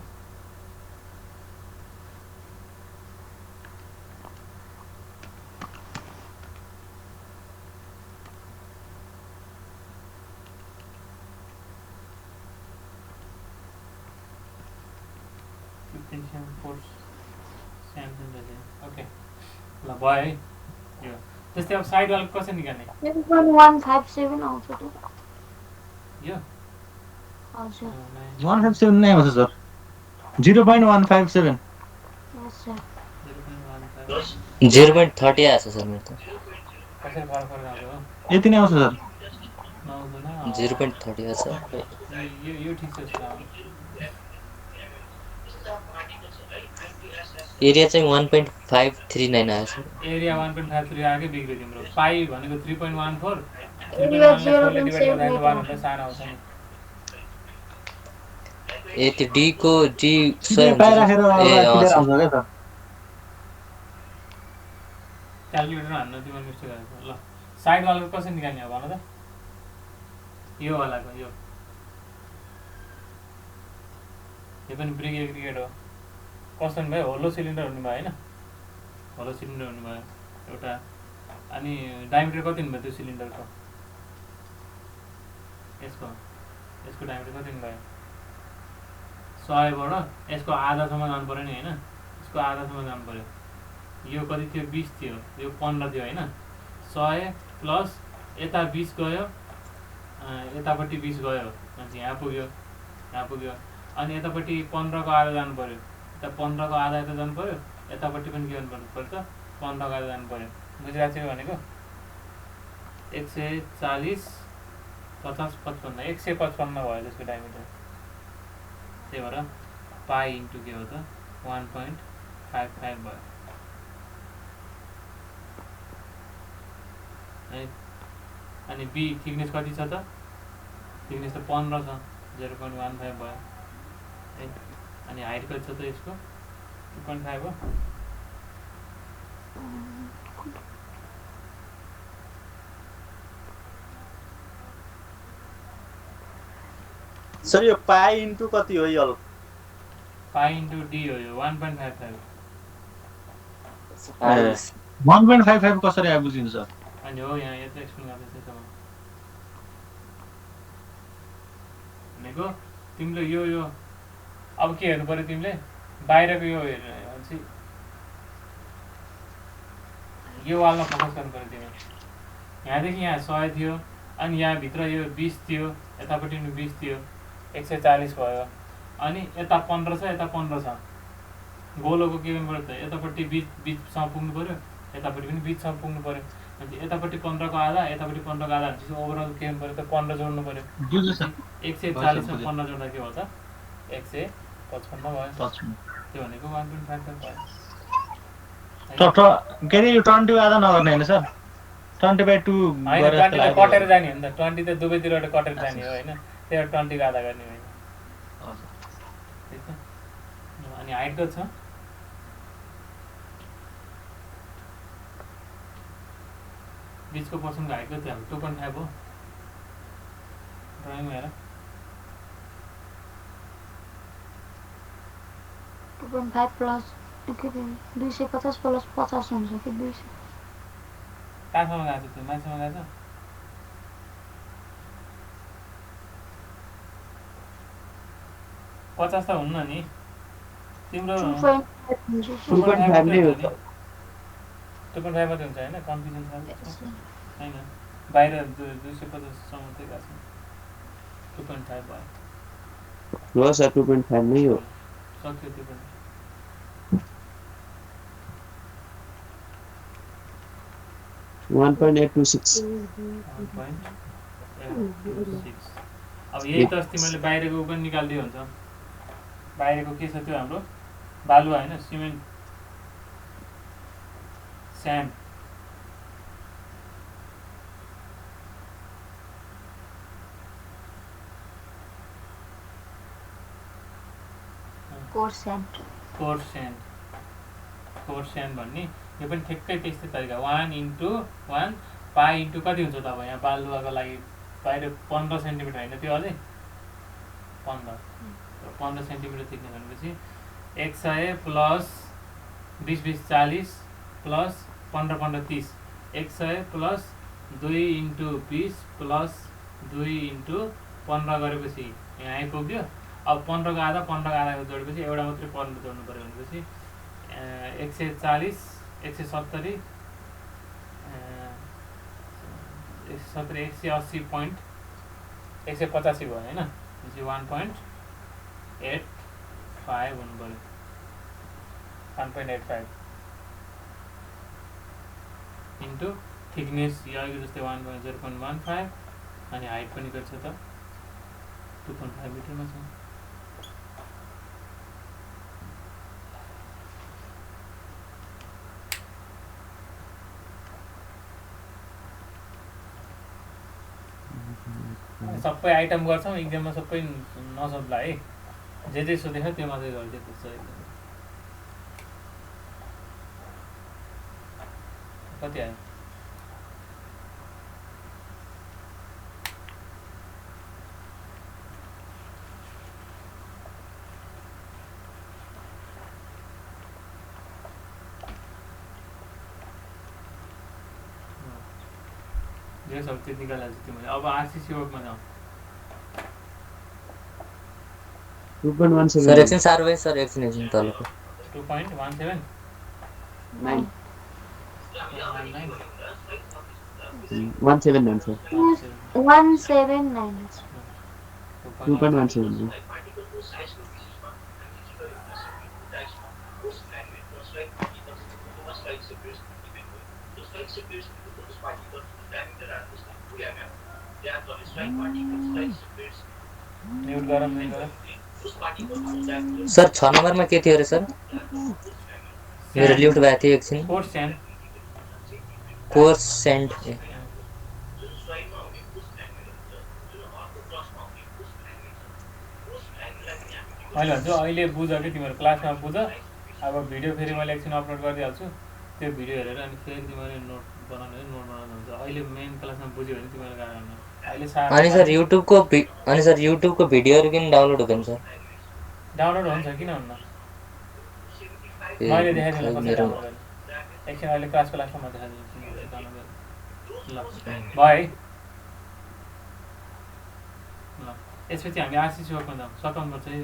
ओके ल भयो है यो त्यस्तै अब साइड वाल कसरी निकाल्ने
0.157 आउँछ त
यो
हजुर
157 नै आउँछ सर 0.157
यस सर
0.15
0.30 आएछ सर मेरो त
कसरी फरक फरक आउँछ हो
यति नै आउँछ सर
नआउँदैन
0.30 आएछ
यो ठिक छ उसको अब।
एरिया चाहिँ 1.539 आएछ
एरिया 1.53 आएकै बिग्रियो तिम्रो पाई भनेको 3.14
एरिया
3.14 डिभाइड गर्दा
0.7
1 भन्दा सानो आउँछ नि
ए त्यो डी को डी
सिधै पाइ राखेर
ए
क्लियर
अँ
आउँछ
सर।
क्या सर
क्यालकुलेटर हान्न तिम्रो मिस्टेक गरेको ल साइड वालको कसरी निकाल्ने हो भन त यो वालाको यो पनि ब्रिक एग्रिगेट हो कस्तो हुने भयो होलो सिलिन्डर हुने भयो होइन होलो सिलिन्डर हुने भयो एउटा अनि डायमिटर कति हुने भयो त्यो सिलिन्डरको यसको डायमिटर कति हुने भयो 100बाट यसको आधासम्म जानु पऱ्यो नि होइन यसको आधासम्म जानु पऱ्यो यो कति थियो 20 थियो यो 15 थियो होइन 100 प्लस यता 20 गयो यतापट्टि 20 गयो मान्छे यहाँ पुग्यो अनि यतापट्टि 15 को आधा जानु पऱ्यो यता 15 को आधा यता जानु पऱ्यो यतापट्टि पनि के गर्नु पर्छ 15 को आधा जानु पऱ्यो बुझिरहेको छु भनेको 140 50 55 155 भयो त्यसको डायमिटर त्यही भएर पाई इन्टु के हो त 1.55 भयो अनि बी थिकनेस कति छ त थिकनेस त 15 छ 0.15 भयो है अनि हाइट कति छ त यसको 2.5 हो
सर यो पाई इन्टु कति हो यल
पाई इन्टु डी हो यो 1.55
1.55 कसरी आयो बुझिन्छ सर
अनि हो यहाँ यता एक्सप्लेन गर्दैछ तपाईँ भनेको तिमीले यो अब के हेर्नु पर्यो तिमीले बाहिरको यो हेर्नु यो वालमा फोकस गर्नु पर्यो तिमीले यहाँदेखि यहाँ 100 थियो अनि यहाँभित्र यो 20 थियो, यतापट्टि पनि 20 थियो, 140 भयो। अनि यता 15 छ, यता 15 छ। गोलोको के गर्नु पर्यो त, यतापट्टि बिचसम्म पुग्नु पर्यो, यतापट्टि पनि बिचसम्म पुग्नु पर्यो। अनि यतापट्टि 15 को आधा, यतापट्टि 15 को आधा भनेपछि ओभरअल के गर्नु पर्यो त, 15 जोड्नु पर्यो।
बुझ्यो सर
140 मा 15 जोड्दा के भयो त, 155 भयो। त्यो भनेको 1.55 भयो।
के अरे यो 20 आधा नगर्ने होइन सर, 20/2
होइन,
गरेर
20 त कटेर जाने हो नि त, 20 त दुवैतिरबाट कटेर जाने हो होइन, त्यही 20 को आधा गर्ने होइन। ठिक छ। अनि हाइट कति छ, बिचको पर्सनको हाइट कति हो, 2.5 हो। ड्रइङमा हेर
2.5 प्लस 250 प्लस 50 हुन्छ कि 200।
कहाँसम्म गएको छ त्यो, माथिसम्म गएको छ। पचास त हुन्न नि तिम्रो,
2.5 हुन्छ।
2.5 नै हो त।
2.5 मात्रै हुन्छ होइन, कन्फ्युजन छ होइन, बाहिर 250 सम्म चाहिँ गएको छ। 2.5 भयो,
हो सर 2.5 नै हो।
सक्यो 2.5।
1.826
1.826। अब यही त अस्ति मैले बाहिरको पनि निकालिदियो हुन्छ। बाहिरको के छ त्यो, हाम्रो बालुवा होइन, सिमेन्ट स्यान्ड।
कोर्स सेन्ट
भन्ने यो पनि ठ्याक्कै त्यस्तै तरिका 1 × 1 पाई इन्टु कति हुन्छ त। अब यहाँ बालुवाको लागि बाहिर 15 सेन्टिमिटर होइन, त्यो अझै 15 सेन्टिमिटर थिक्नेस भनेपछि 100 प्लस 20 40 प्लस 15 30, 100 प्लस 2 × 20 प्लस 2 × 15 गरेपछि यहाँ आइपुग्यो। अब 15 को आधा 15 को आधाको जोडेपछि एउटा मात्रै 15 जोड्नु पऱ्यो भनेपछि 140 170 180 पोइन्ट 185 भयो होइन, 1.85 हुनु पऱ्यो। 1.85 इन्टु थिकनेस यो अघि जस्तै 0.15 अनि हाइट पनि कति छ त 2.5 मिटरमा छ। सबै आइटम गर्छौँ इक्जाममा, सबै नसोध्ला है, जे सोधेको त्यो मात्रै गरिदियो पुग्छ एकदम। कति आयो, जे सब त्यो निकालिहाल्छु तिमीले। अब आरसिसी वर्कमा जाउँ।
2.17
सर एकछिन साह्रो भयो सर, एकछिन तलको
2.17
9 179 सर
179।
2.17
म्युट गरौँ नहीं गरौँ।
सर 6 नम्बरमा के थियो अरे सर, मेरो लिफ्ट भएको थियो एकछिन। कोर्सेन्ट
मैले भन्छु अहिले बुझ कि तिमीहरू क्लासमा बुझ। अब भिडियो फेरि मैले एकछिन अपलोड गरिदिहाल्छु, त्यो भिडियो हेरेर अनि फेरि तिमीहरूले नोट बनाउनु हुन्छ। अहिले मेन क्लासमा बुझ्यो भने तिमीहरू गाह्रो हुन्न। अहिले
अनि सर युट्युबको भिडियोहरू किन डाउनलोड हुँदैन सर?
डाउनलोड हुन्छ किन हुन्न, मैले देखाइदिनु कसरी डाउनलोड गर्ने। एकछिन अहिले क्लासको लास्टमा म देखाइदिन्छु डाउनलोड गर्ने। ल भयो है, ल यसपछि हामी आरसिसी वर्कमा जाउँ। सकाउनु पर्छ है,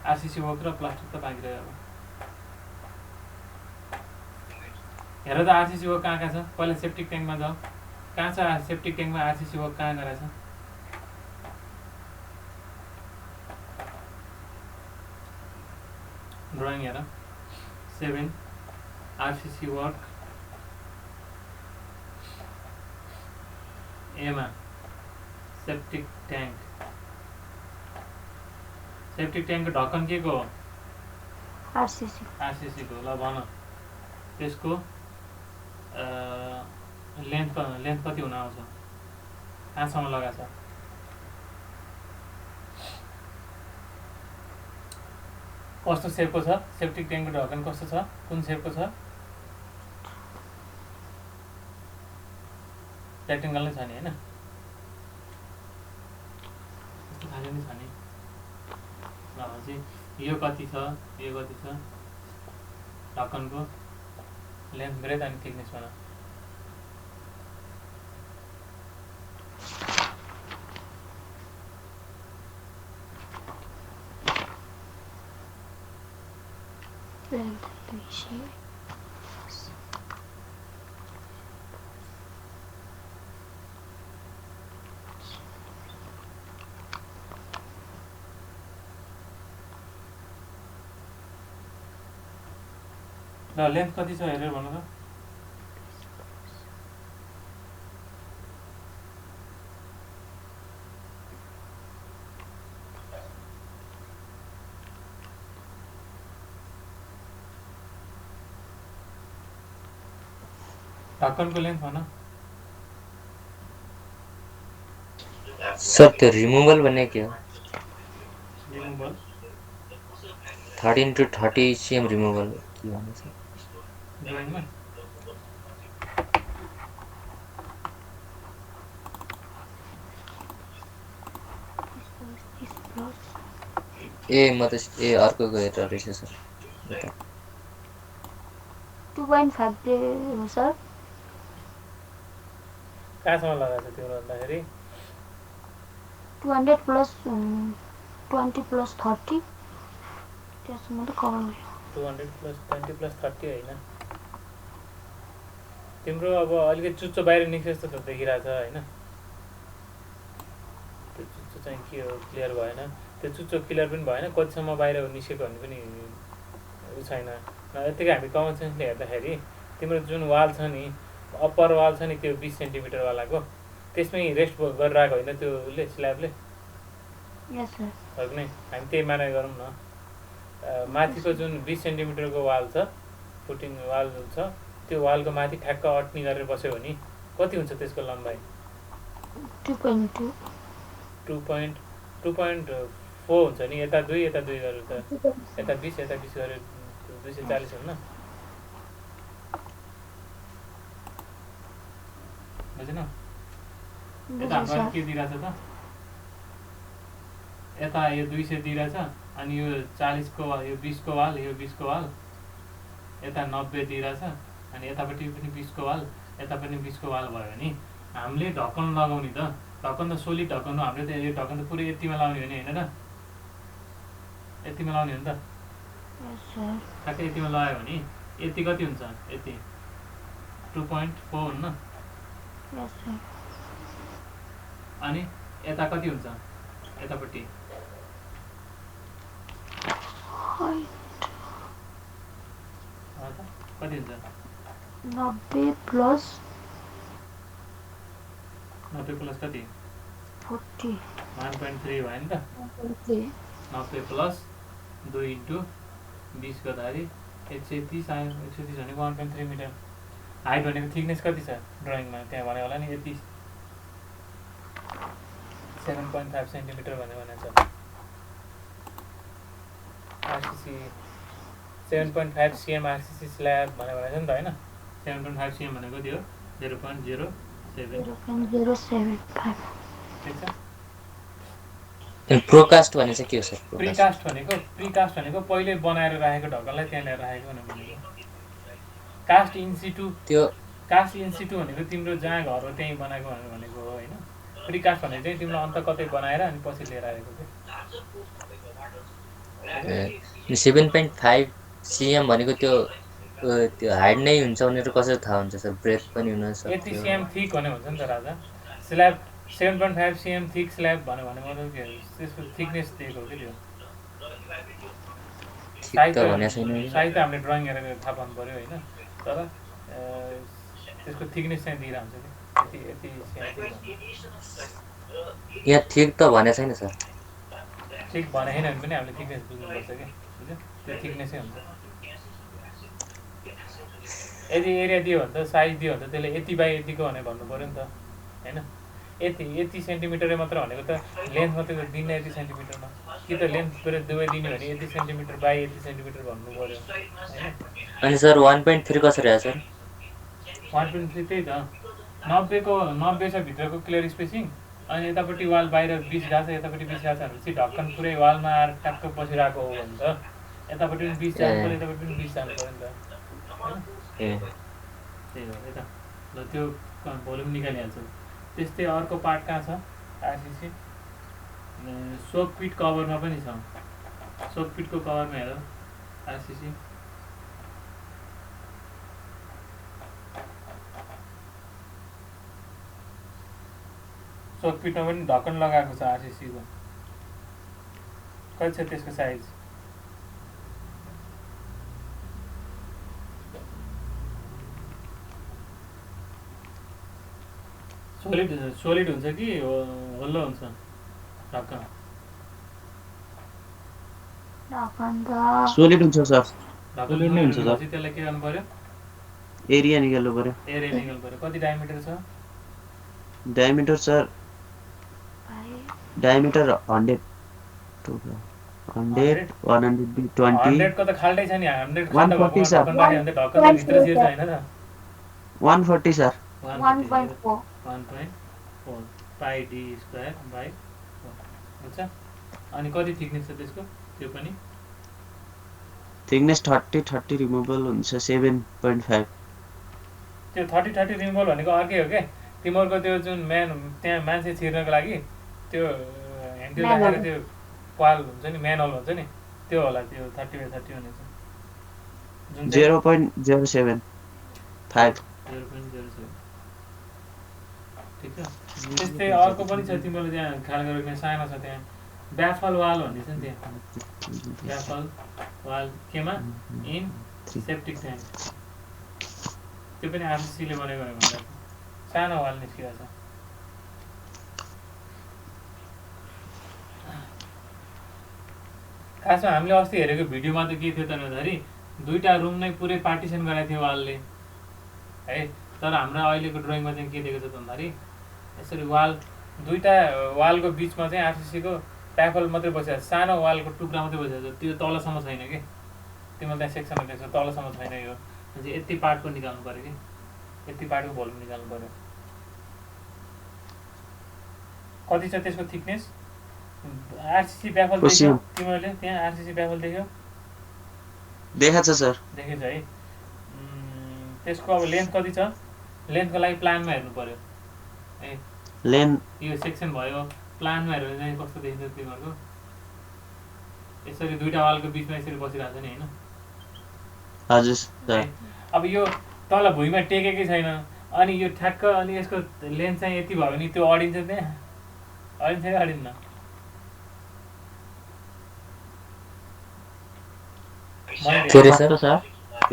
आरसिसी वर्क र प्लास्टिक त बाँकी रह्यो। अब हेर त आरसिसी वर्क कहाँ कहाँ छ। पहिला सेप्टिक ट्याङ्कमा जाऊ, कहाँ छ सेप्टिक ट्याङ्कमा आरसिसी वर्क कहाँ गराएको छ ड्रइङ हेर 7 आरसिसी वर्क एमा सेप्टिक ट्याङ्कको ढक्कन के को हो
आरसिसी
आरसिसी को ल भन त्यसको लेन्थ कति हुन आउँछ कहाँसम्म लगाएको छ कस्तो सेपको छ सेप्टिक ट्याङ्कको ढक्कन कस्तो छ कुन सेपको छ रेक्टेङ्गल नै छ नि होइन खाली नै छ नि ल भनेपछि यो कति छ ढक्कनको लेन्थ ब्रेथ अनि थिकनेस भन
लेन्थ 200
ल लेन्थ कति छ हेरेर भन्नु त ढक्कनको लेन्थ भन
सर त्यो रिमुभल भन्ने के हो
रिमुभल
30 into 30 cm रिमुभल के भन्नु सर
ड्रइङमा
ए म त ए अर्को गएर रहेछ सर
2.5 हो सर
कहाँसम्म लगाएको छ त्यो भन्दाखेरि
200 प्लस 20 प्लस 30 त्यसमा त कभर भयो
200 प्लस 20 प्लस 30 होइन तिम्रो अब अलिकति चुच्चो बाहिर निस्के जस्तो त देखिरहेछ होइन त्यो चुच्चो चाहिँ के हो क्लियर भएन त्यो चुच्चो क्लियर पनि भएन कतिसम्म बाहिर निस्केको भन्ने पनि उ छैन यतिकै हामी कमन सेन्सले हेर्दाखेरि तिम्रो जुन वाल छ नि अप्पर वाल छ नि त्यो 20 सेन्टिमिटर वालाको त्यसमै रेस्ट गरिरहेको होइन त्यो उसले स्ल्याबले
यस सर
हो कि नै हामी त्यही माने गरौँ न माथिको जुन 20 सेन्टिमिटरको वाल छ फुटिङ वाल छ त्यो वालको माथि ठ्याक्क अट्नी गरेर बस्यो भने कति हुन्छ त्यसको लम्बाइ
2.2
2.4 हुन्छ नि यता 2 गरेर त यता 20 गरेर 240 हुन्न बुझेन यता हाम्रो के दिइरहेछ त यता यो 200 दिइरहेछ अनि यो 40 को वाल यो 20 को वाल यो 20 को वाल यता 90 दिइरहेछ अनि यतापट्टि पनि 20 को वाल यता पनि 20 को वाल भयो भने हामीले ढक्कन लगाउने त ढक्कन त सोलिड ढक्कन हो हामीले त यो ढक्कन त पुरै यतिमा लाउने हो नि होइन र यतिमा लाउने हो नि त ठ्याक्कै यतिमा लगायो भने यति कति हुन्छ यति 2.4 हुन्न अनि यता कति हुन्छ यतापट्टि कति हुन्छ
90 प्लस
90 प्लस कति
40
1.3 भयो नि त 90 प्लस 2 इन्टु 20 गर्दाखेरि 130 आयो 130 भनेको 1.3 मिटर हाइट भनेको थिकनेस कति छ ड्रइङमा त्यहाँ भने होला नि यति 7.5 सेन्टिमिटर भनेको छ आरसिसी 7.5 cm आरसिसी स्ल्याब भनेको छ नि त होइन 7.5 cm भनेको त्यो 0.07 ठिक छ
प्रोकास्ट भने चाहिँ के हो सर
प्रिकास्ट भनेको पहिले बनाएर राखेको ढक्कनलाई त्यहाँ ल्याएर राखेको भनेको कास्ट इन्सिटु
त्यो
कास्ट इन्सिटु भनेको तिम्रो जहाँ घर हो त्यहीँ बनाएको भनेको हो होइन प्रिकास्ट भनेको चाहिँ तिम्रो अन्त कतै बनाएर अनि पछि लिएर आएको
थियो 7.5 cm भनेको त्यो त्यो हाइट नै हुन्छ भनेर कसरी थाहा हुन्छ सर? ब्रेथ पनि हुन
यति
सक्थ्यो।
सिएम थिक भने भन्छ नि त राजा। स्ल्याब 7.5 सिएम थिक स्ल्याब भन्यो भने मतलब के त्यसको थिकनेस दिएको हो कि त्यो।
ठिक त भनेको छैन नि।
साइज त हामीले ड्रइङ हेरेर थाहा पाउनु पऱ्यो होइन, तर त्यसको थिकनेस चाहिँ दिइरहन्छ कि यति यति सिएम थिक हुन्छ।
यहाँ ठिक त भनेको छैन सर।
ठिक भने छैन भने पनि हामीले थिकनेस बुझ्नुपर्छ कि, बुझ्यो? त्यो थिकनेसै हुन्छ। यदि एरिया दियो भने त साइज दियो भने त त्यसले यति बाई यतिको भनेर भन्नु पऱ्यो नि त होइन। यति सेन्टिमिटरै मात्र भनेको त लेन्थ मात्रै त दिन्न यति सेन्टिमिटरमा, कि त लेन्थ पुरै दुवै दिने भने यति सेन्टिमिटर बाई यति सेन्टिमिटर भन्नु पऱ्यो होइन।
अनि सर 1.3 कसरी आयो सर?
1.3 त्यही त 90 छ भित्रको क्लियर स्पेसिङ, अनि यतापट्टि वाल बाहिर 20 गएको छ, यतापट्टि 20 गएको छ भनेपछि ढक्कन पुरै वालमा आएर ट्याक्क बसिरहेको हो भने त यतापट्टि पनि 20 जानु पऱ्यो, यतापट्टि पनि 20 जानु पऱ्यो नि त होइन।
ए
त्यही हो है त। ल त्यो भोल्युम निकालिहाल्छ। त्यस्तै अर्को पार्ट कहाँ छ आरसिसी, सोक पिट कभरमा पनि छ। सोक पिटको कभरमा हेर आरसिसी, सोक पिटमा पनि ढक्कन लगाएको छ आरसिसीको। कति छ त्यसको साइज? सोलिड हुन्छ कि हल्लो हुन्छ ढक्कन?
सोलिड हुन्छ सर।
ढक्कन
solid नै हुन्छ सर।
भनेपछि त्यसलाई के गर्नु पर्यो?
एरिया निकाल्नु पर्यो।
एरिया निकाल्नु पर्यो। कति डायमिटर छ?
डायमिटर सर, डायमिटर 100 100 120
100 को त खाल्टै छ नि। 100 खाल्टा
140
भएको
सर।
ढक्कन राख्यो भने त ढक्कन त भित्र छिर्छ होइन त?
140 sir.
1.4
1.4 pie d square by 4 हुन्छ। अनि कति थिकनेस छ त्यसको? त्यो पनि
थिकनेस 30 रिमुभल हुन्छ 7.5।
त्यो 30 रिमुभल भनेको अर्कै हो क्या। तिमीहरूको त्यो जुन त्यहाँ मान्छे छिर्नको लागि त्यो ह्यान्डल राखेर त्यो पाल हुन्छ नि, म्यानुअल भन्छ नि, त्यो होला त्यो 30/30 भनेको जुन
0.075।
0.07 ठिक छ। त्यस्तै अर्को पनि छ तिमीहरूले त्यहाँ ख्याल गरेको सानो छ, त्यहाँ ब्याफल वाल भन्ने छ नि त्यहाँ। ब्याफल वाल केमा? In septic tank. त्यो पनि आरसिसीले बनेको भनेको सानो वाल निस्किरहेको छ। खासमा हामीले अस्ति हेरेको भिडियोमा त के थियो त भन्दाखेरि दुईवटा रुम नै पुरै पार्टिसन गराएको थियो वालले है। तर हाम्रो अहिलेको ड्रइङमा चाहिँ के दिएको छ त भन्दाखेरि यसरी वाल दुईवटा वालको बिचमा चाहिँ आरसिसीको प्याफल मात्रै बसिरहेको छ, सानो वालको टुक्रा मात्रै बसिरहेको छ, त्यो तलसम्म छैन कि। तिमीले त्यहाँ सेक्सनमा देख्छ तलसम्म छैन। यो चाहिँ यति पार्टको निकाल्नु पऱ्यो कि, यति पार्टको भोल्युम निकाल्नु पऱ्यो। कति छ त्यसको थिकनेस? आरसिसी ब्याफल देख्यो तिमीहरूले? त्यहाँ आरसिसी ब्याफल देख्यो?
देखाएको छ सर।
देखेछ है। त्यसको अब लेन्थ कति छ? लेन्थको लागि प्लानमा हेर्नु पऱ्यो है।
लेन्थ
यो सेक्सन भयो, प्लानमा हेऱ्यो भने चाहिँ कस्तो देखिन्छ तिमीहरूको? यसरी दुईवटा वालको बिचमा यसरी बसिरहेको छ नि होइन?
हजुर सर।
अब यो तल भुइँमा टेकेकै छैन, अनि यो ठ्याक्क, अनि यसको लेन्थ चाहिँ यति भयो भने त्यो अडिन्छ त्यहाँ? अडिन्छ कि अडिन्न?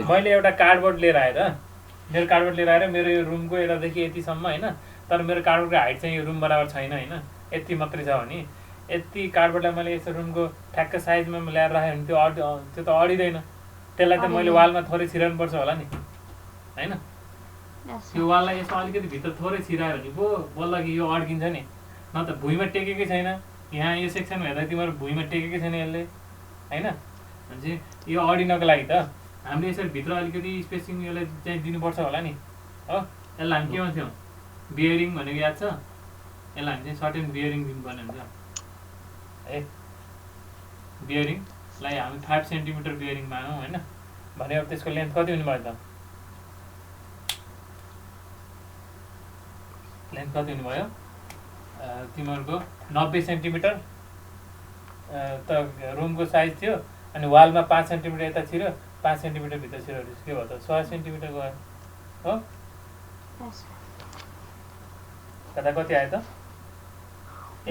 मैले एउटा कार्डबोर्ड लिएर आएर मेरो यो रुमको यतादेखि यतिसम्म होइन, तर मेरो कार्डबोर्डको हाइट चाहिँ यो रुम बराबर छैन होइन, यति मात्रै छ भने यति कार्डबोर्डलाई मैले यसो रुमको ठ्याक्क साइजमा ल्याएर राखेँ भने त्यो त अडिँदैन। त्यसलाई त मैले वालमा थोरै छिराउनु पर्छ होला नि होइन? यो वाललाई यसो अलिकति भित्र थोरै छिरायो भने पो बल्ल कि यो अड्किन्छ नि, न त भुइँमा टेकेकै छैन। यहाँ यो सेक्सनमा हेर्दा तिमीहरू भुइँमा टेकेकै छैन यसले होइन। भनेपछि यो अडिनको लागि त हामीले यसरी भित्र अलिकति स्पेसिङ यसलाई चाहिँ दिनुपर्छ होला नि हो। यसलाई हामी के भन्छौँ? बियरिङ भनेको याद छ? यसलाई हामी चाहिँ सर्टेन बियरिङ दिनुपर्ने हुन्छ है। बियरिङलाई हामी 5 सेन्टिमिटर बियरिङ मागौँ होइन भने अब त्यसको लेन्थ कति हुने भयो त? लेन्थ कति हुने भयो तिमीहरूको? 90 सेन्टिमिटर त रुमको साइज थियो, अनि वालमा 5 सेन्टिमिटर यता छिर्यो, 5 सेन्टिमिटर भित्र छिराउँछ के भयो त 100 सेन्टिमिटर गयो हो
Yes.
कता कति आयो त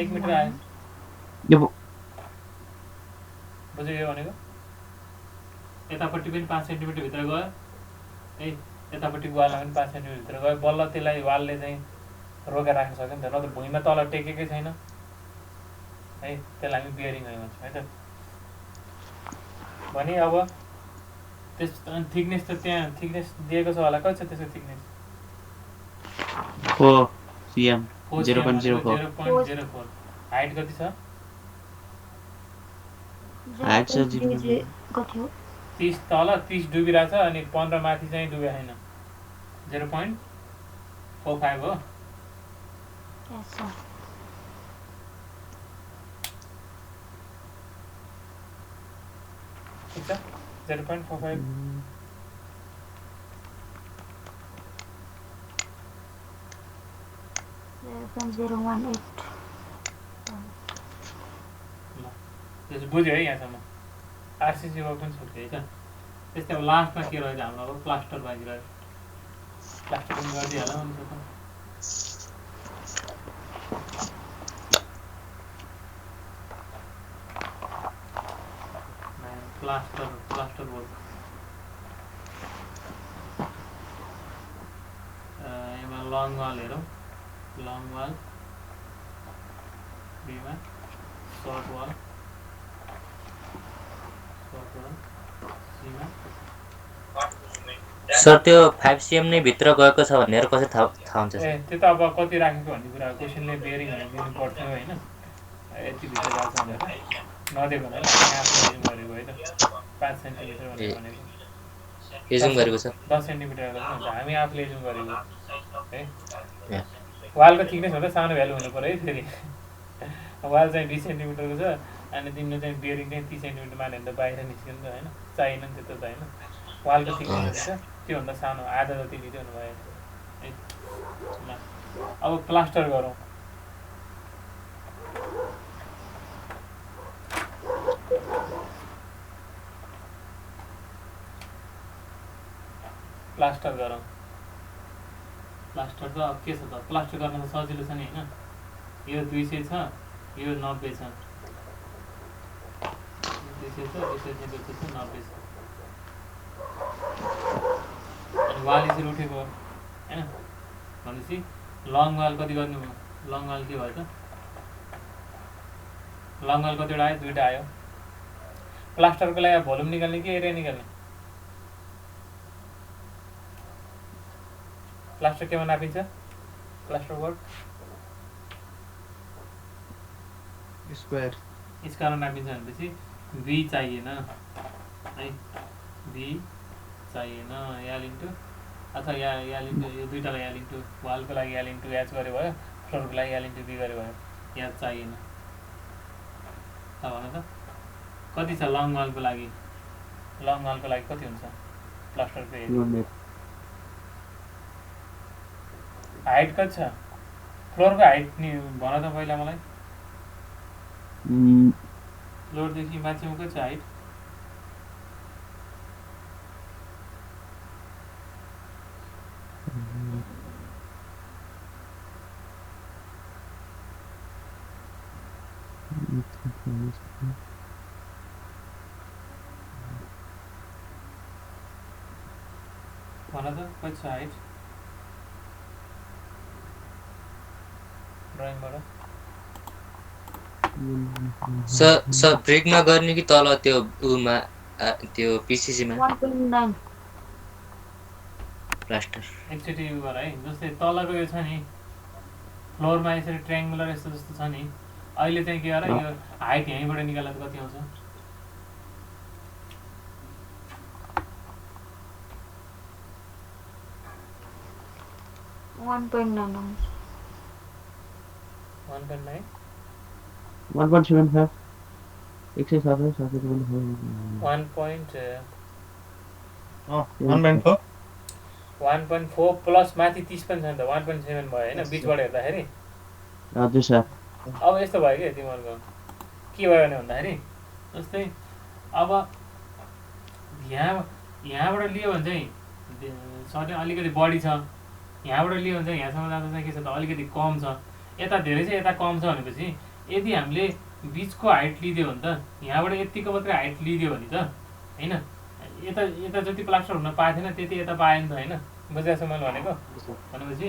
1 मिटर आयो
यो
बुझ्यो यो भनेको यतापट्टि पनि 5 सेन्टिमिटर भित्र गयो है यतापट्टि वालमा पनि 5 सेन्टिमिटर भित्र गयो बल्ल त्यसलाई वालले चाहिँ रोकेर राख्न सक्यो नि त न त भुइँमा तल टेकेकै छैन है त्यसलाई हामी बियरिङ भन्छौँ है त भने अब त्यस थिकनेस त त्यहाँ थिकनेस दिएको छ होला कति छ त्यसको थिकनेस
4 cm 0.04
0.04 हाइट कति छ
हाइट छ
0.3 कति हो
30 तल 30 डुबिरहेछ अनि 15 माथि चाहिँ डुबे छैन 0.45 हो
Yes, sir.
ठिक छ 0.45
0.018.
त्यसो बुझ्यो है यहाँसम्म आरसिसी वर्क पनि सक्यो है त त्यस्तै अब लास्टमा के रह्यो हाम्रो अब प्लास्टर बाँकी रह्यो प्लास्टर पनि गरिदिइहालौँ अनि त प्लास्टर वर्क यसमा लङ वाल हेरौँ लङ वाल बीमा सर्ट वाल सीमा
सर त्यो 5 cm नै भित्र गएको छ भनेर कसरी थाहा हुन्छ
ए
सर
त्यो त अब कति राखेको भन्ने कुरा क्वेसनले बेयरिङहरू दिनु पर्थ्यो होइन यति भित्र गएको छ भनेर नदिएको भने हामी आफूले एजुम गरेको है त 5 सेन्टिमिटर भनेको
एजुम गरेको छ
10 सेन्टिमिटर गरेको हुन्छ हामी आफूले एजुम गरेको है
ए।
वालको थिकनेस भन्दा सानो भ्यालु हुनु पऱ्यो है फेरि वाल चाहिँ 20 सेन्टिमिटरको छ अनि तिमीले चाहिँ बेयरिङ चाहिँ 30 सेन्टिमिटर मान्यो भने त बाहिर निस्किनु त होइन चाहिएन नि त्यस्तो त होइन वालको थिकनेस छ त्योभन्दा सानो आधा जति लिँदै हुनुभयो है ल अब प्लास्टर गरौँ प्लास्टर गरौँ प्लास्टर त अब के छ त प्लास्टर गर्न त सजिलो छ नि होइन यो 200 छ यो 90 छ 200 छ 200 छ 90 छ अनि वाल यसरी उठेको हो होइन भनेपछि लङ वाल कति गर्नुभयो लङ वाल के भयो त लङ वाल कतिवटा आयो 2टा आयो प्लास्टरको लागि भोल्युम निकाल्ने कि एरिया निकाल्ने प्लास्टर केमा नापिन्छ प्लास्टर बोर्ड
स्क्वायर
स्क्वायरमा नापिन्छ भनेपछि बी चाहिएन है बी चाहिएन याल इन्टु अथवा याल इन्टु यो दुईटालाई याल इन्टु वालको लागि याल इन्टु एच गरे भयो फ्लोरको लागि याल इन्टु बी गरे भयो याद चाहिएन भन त कति छ लङ वालको लागि कति हुन्छ प्लास्टरको एरिया हाइट कति छ फ्लोरको हाइट नि भन त पहिला मलाई फ्लोरदेखि माथिमा कति छ हाइट भन त कति छ हाइट ड्रइङबाट
सर ब्रेकमा गर्ने कि तल त्यो उमा त्यो पिसिसीमा
1.9.
प्लास्टर
एकचोटि उ गर है जस्तै तलको यो छ नि फ्लोरमा यसरी ट्रायङ्गुलर यस्तो जस्तो छ नि अहिले चाहिँ के गर यो हाइट यहीँबाट निकाल्दा त कति आउँछ
1.9.
1.9
1.75
1.4 प्लस माथि 30 पनि छ नि त 1.7 भयो होइन बिचबाट हेर्दाखेरि
हजुर सर
अब यस्तो भयो कि तिमीहरूको के भयो भने भन्दाखेरि जस्तै अब यहाँ यहाँबाट लियो भने चाहिँ सर्टेन अलिकति बढी छ, यहाँबाट लियो भने चाहिँ यहाँसम्म जाँदा चाहिँ के छ त अलिकति कम छ, यता धेरै छ यता कम छ भनेपछि यदि हामीले बिचको हाइट लिदियो भने त यहाँबाट यतिको मात्रै हाइट लिदियो भने त होइन, यता यता जति प्लास्टर हुन पाएको थिएन त्यति यता पायो नि त होइन, बुझाएको छ मैले भनेको। भनेपछि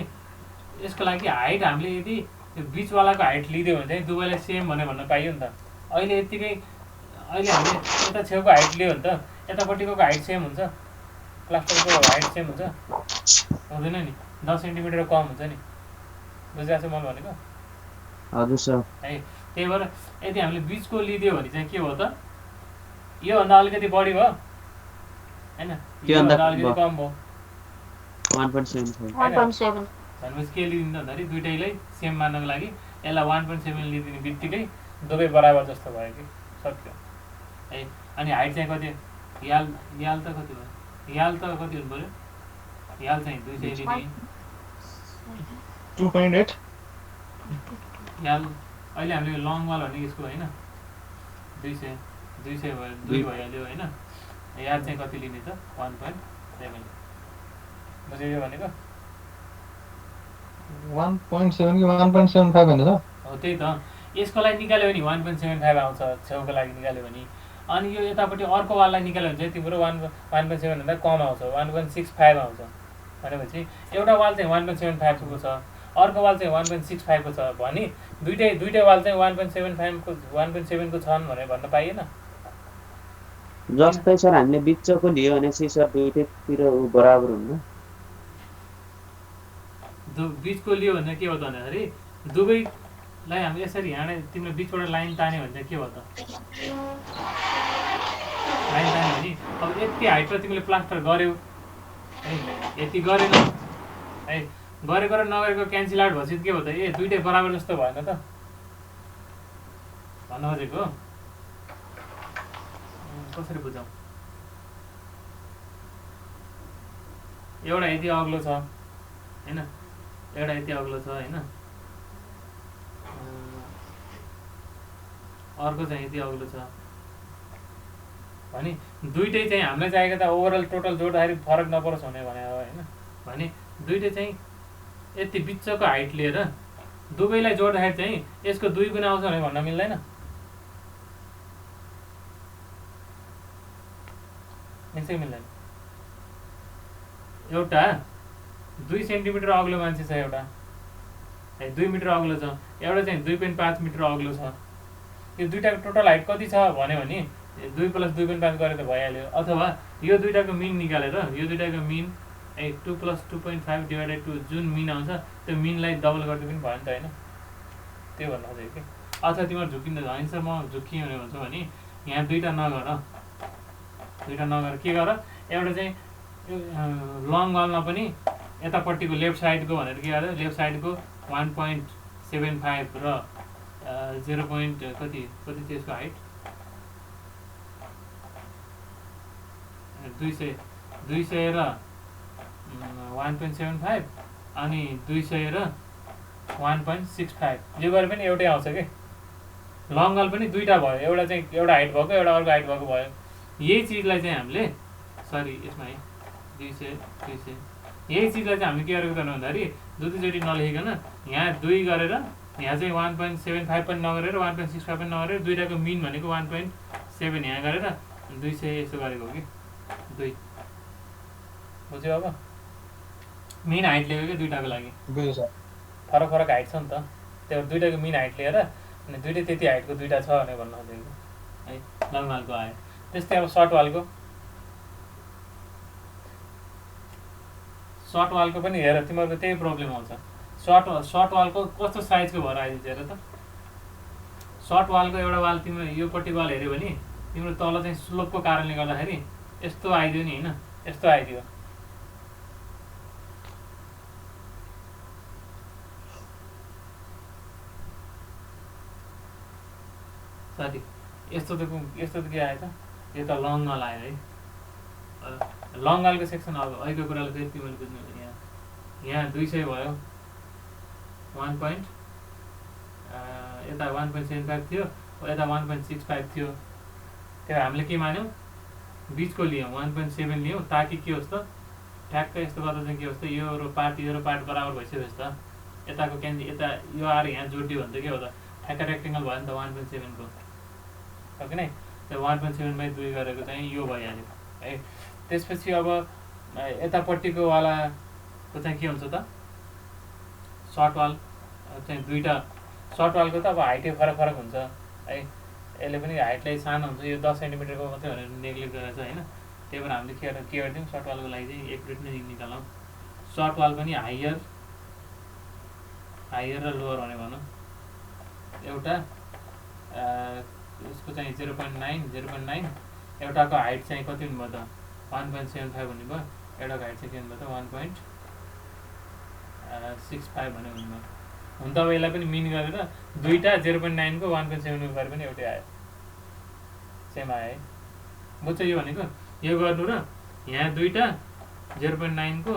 यसको लागि हाइट हामीले यदि यो बिचवालाको हाइट लिदियो भने चाहिँ दुवैलाई सेम भनेर भन्न पाइयो नि त। अहिले यत्तिकै अहिले हामीले यता छेउको हाइट लियो भने त यतापट्टिको हाइट सेम हुन्छ, प्लास्टरको हाइट सेम हुन्छ हुँदैन नि, 10 सेन्टिमिटर कम हुन्छ नि, बुझिरहेको छ मैले भनेको
हजुर सर।
है। त्यही भएर यदि हामीले बिचको लिदियो भने चाहिँ के हो त, योभन्दा अलिकति बढी भयो होइन, योभन्दा अलिकति कम भयो
1.75
1.7
भनेपछि के लिदिन्छ भन्दाखेरि दुइटैलाई सेम मान्नको लागि यसलाई 1.7 लिदिने बित्तिकै दुवै बराबर जस्तो भयो कि सक्यो है। अनि हाइट चाहिँ कति, याल याल त कति भयो, याल त कति हुनु पऱ्यो, याल चाहिँ 200 लिने,
2.8
याल अहिले हामीले लङ वाल भने यसको होइन 200 भयो, 2 भइहाल्यो होइन। याल चाहिँ कति लिने त 1.7 बुझ्यो भनेको
1.7 कि 1.75 होइन सर?
हो त्यही त, यसको लागि निकाल्यो भने 1.75 आउँछ छेउको लागि निकाल्यो भने, अनि यो यतापट्टि अर्को वाललाई निकाल्यो भने चाहिँ तिम्रो 1.7 भन्दा कम आउँछ, 1.65 आउँछ। भनेपछि एउटा वाल चाहिँ 1.75 को छ, अर्को वाल चाहिँ 1.65 को छ भने दुइटै वाल चाहिँ 1.75 को 1.7 को छन् भनेर भन्न पाइएन।
जस्तै सर हामीले बिचको लियो भने चाहिँ सर दुईटैतिर बराबर हुन्न।
बिचको लियो भने के हो त भन्दाखेरि दुवैलाई हामीले यसरी यहाँ तिम्रो बिचबाट लाइन तान्यो भने चाहिँ के हो त, लाइन तान्यो भने अब यति हाइटमा तिमीले प्लास्टर गर्यौ है, यति गरेन है, गरेको र नगरेको क्यान्सल आउट भएपछि के हो त, ए दुइटै बराबर जस्तो भएन त भन्नु खोजेको। कसरी बुझाउँ, एउटा यति अग्लो छ होइन, एउटा यति अग्लो छ होइन, अर्को चाहिँ यति अग्लो छ भने दुइटै चाहिँ हामीलाई चाहिएको त ओभरअल टोटल जोड्दाखेरि फरक नपरोस् भने हो होइन। भने दुइटै चाहिँ यति बिचको हाइट लिएर दुवैलाई जोड्दाखेरि चाहिँ यसको 2 गुणा आउँछ भने भन्न मिल्दैन, मिल्छ कि मिल्दैन। एउटा 2 सेन्टिमिटर अग्लो मान्छे छ, एउटा 2 मिटर अग्लो छ, एउटा चाहिँ 2.5 मिटर अग्लो छ, यो दुइटाको टोटल हाइट कति छ भन्यो भने 2 + 2.5 गरेर त भइहाल्यो। अथवा यो दुइटाको मिन निकालेर यो दुइटाको मिन 2 + 2.5 / 2 जुन मिन आउँछ त्यो मिनलाई डबल गर्दै पनि भयो नि त होइन, त्यो भन्नु खोजेको कि। अथवा तिमीहरू झुकिँदा होइन सर म झुक्किएँ भनेर भन्छौ भने यहाँ दुइटा नगर के गर, एउटा चाहिँ लङ वालमा पनि यतापट्टिको लेफ्ट साइडको भनेर के गर्यो, लेफ्ट साइडको 1.75 र 0. कति छ यसको हाइट 200 र 1.75 अनि 200 र 1.65 यो गरे पनि एउटै आउँछ कि। लङ वाल पनि दुइटा भयो, एउटा चाहिँ एउटा हाइट भएको एउटा अर्को हाइट भएको भयो। यही चिजलाई चाहिँ हामीले सरी यसमा है 200 यही चिजलाई चाहिँ हामीले के गरेको त भन्दाखेरि दुईचोटि नलेखिकन यहाँ 2 गरेर यहाँ चाहिँ 1.75 पनि नगरेर 1.65 पनि नगरेर दुइटाको मिन भनेको 1.7 यहाँ गरेर 200 यसो गरेको हो कि 2 बुझ्यो। अब मिन हाइट लिएको कि दुइटाको लागि फरक हाइट छ नि त, त्यो दुइटाको मिन हाइट लिएर अनि दुइटै त्यति हाइटको दुइटा छ भनेर भन्न खोजेको है। लङ वालको आयो त्यस्तै। अब सर्ट वालको पनि हेर तिमीहरूको त्यही प्रब्लम आउँछ। सर्ट वालको कस्तो साइजको भएर आइदिन्छ हेर त। सर्ट वालको एउटा वाल तिम्रो योपट्टि वाल हेऱ्यो भने तिम्रो तल चाहिँ स्लोपको कारणले गर्दाखेरि यस्तो आइदियो नि होइन, यस्तो आइदियो। साथी यस्तो त के आयो त, यो त लङ वाल आयो है। लङ वालको सेक्सन अब अहिलेको कुरालाई फेरि तिमीले बुझ्नु यहाँ 200 भयो, 1. यता 1.75 थियो, यता 1.65 थियो। त्यो हामीले के मान्यौँ बिचको लियौँ 1.7 लियौँ ताकि के होस् त ठ्याक्क यस्तो गर्दा चाहिँ के होस् त यो र पार्ट बराबर भइसक्यो त यताको यता यो आर यहाँ जोडियो भने त के हो त ठ्याक्क रेक्टेङ्गल भयो नि त 1.7 को हो कि नै त्यो 1.7/2 गरेको चाहिँ यो भइहाल्यो है। त्यसपछि अब यतापट्टिको वालाको चाहिँ के हुन्छ त सर्ट वाल चाहिँ दुईवटा सर्ट वालको त अब हाइटै फरक फरक हुन्छ है। यसले पनि हाइटलाई सानो हुन्छ यो 10 सेन्टिमिटरको मात्रै भनेर नेग्लेक्ट गरेको छ होइन। त्यही भएर हामीले के गरिदिउँ सर्ट वालको लागि चाहिँ एक्युरेट नै निकालौँ। सर्ट वाल पनि हायर र लोवर भने भनौँ एउटा यसको चाहिँ 0.9 एउटाको हाइट चाहिँ कति हुनुभयो त 1.75 हुनुभयो एउटाको हाइट चाहिँ के हुनुभयो त 1.65 भने हुनुभयो। हुन त अब यसलाई पनि मिन गरेर दुईवटा 0.9 को 1.7 गरे पनि एउटै आयो सेम आयो है। बुझ्छ यो भनेको यो गर्नु र यहाँ दुईवटा 0.9 को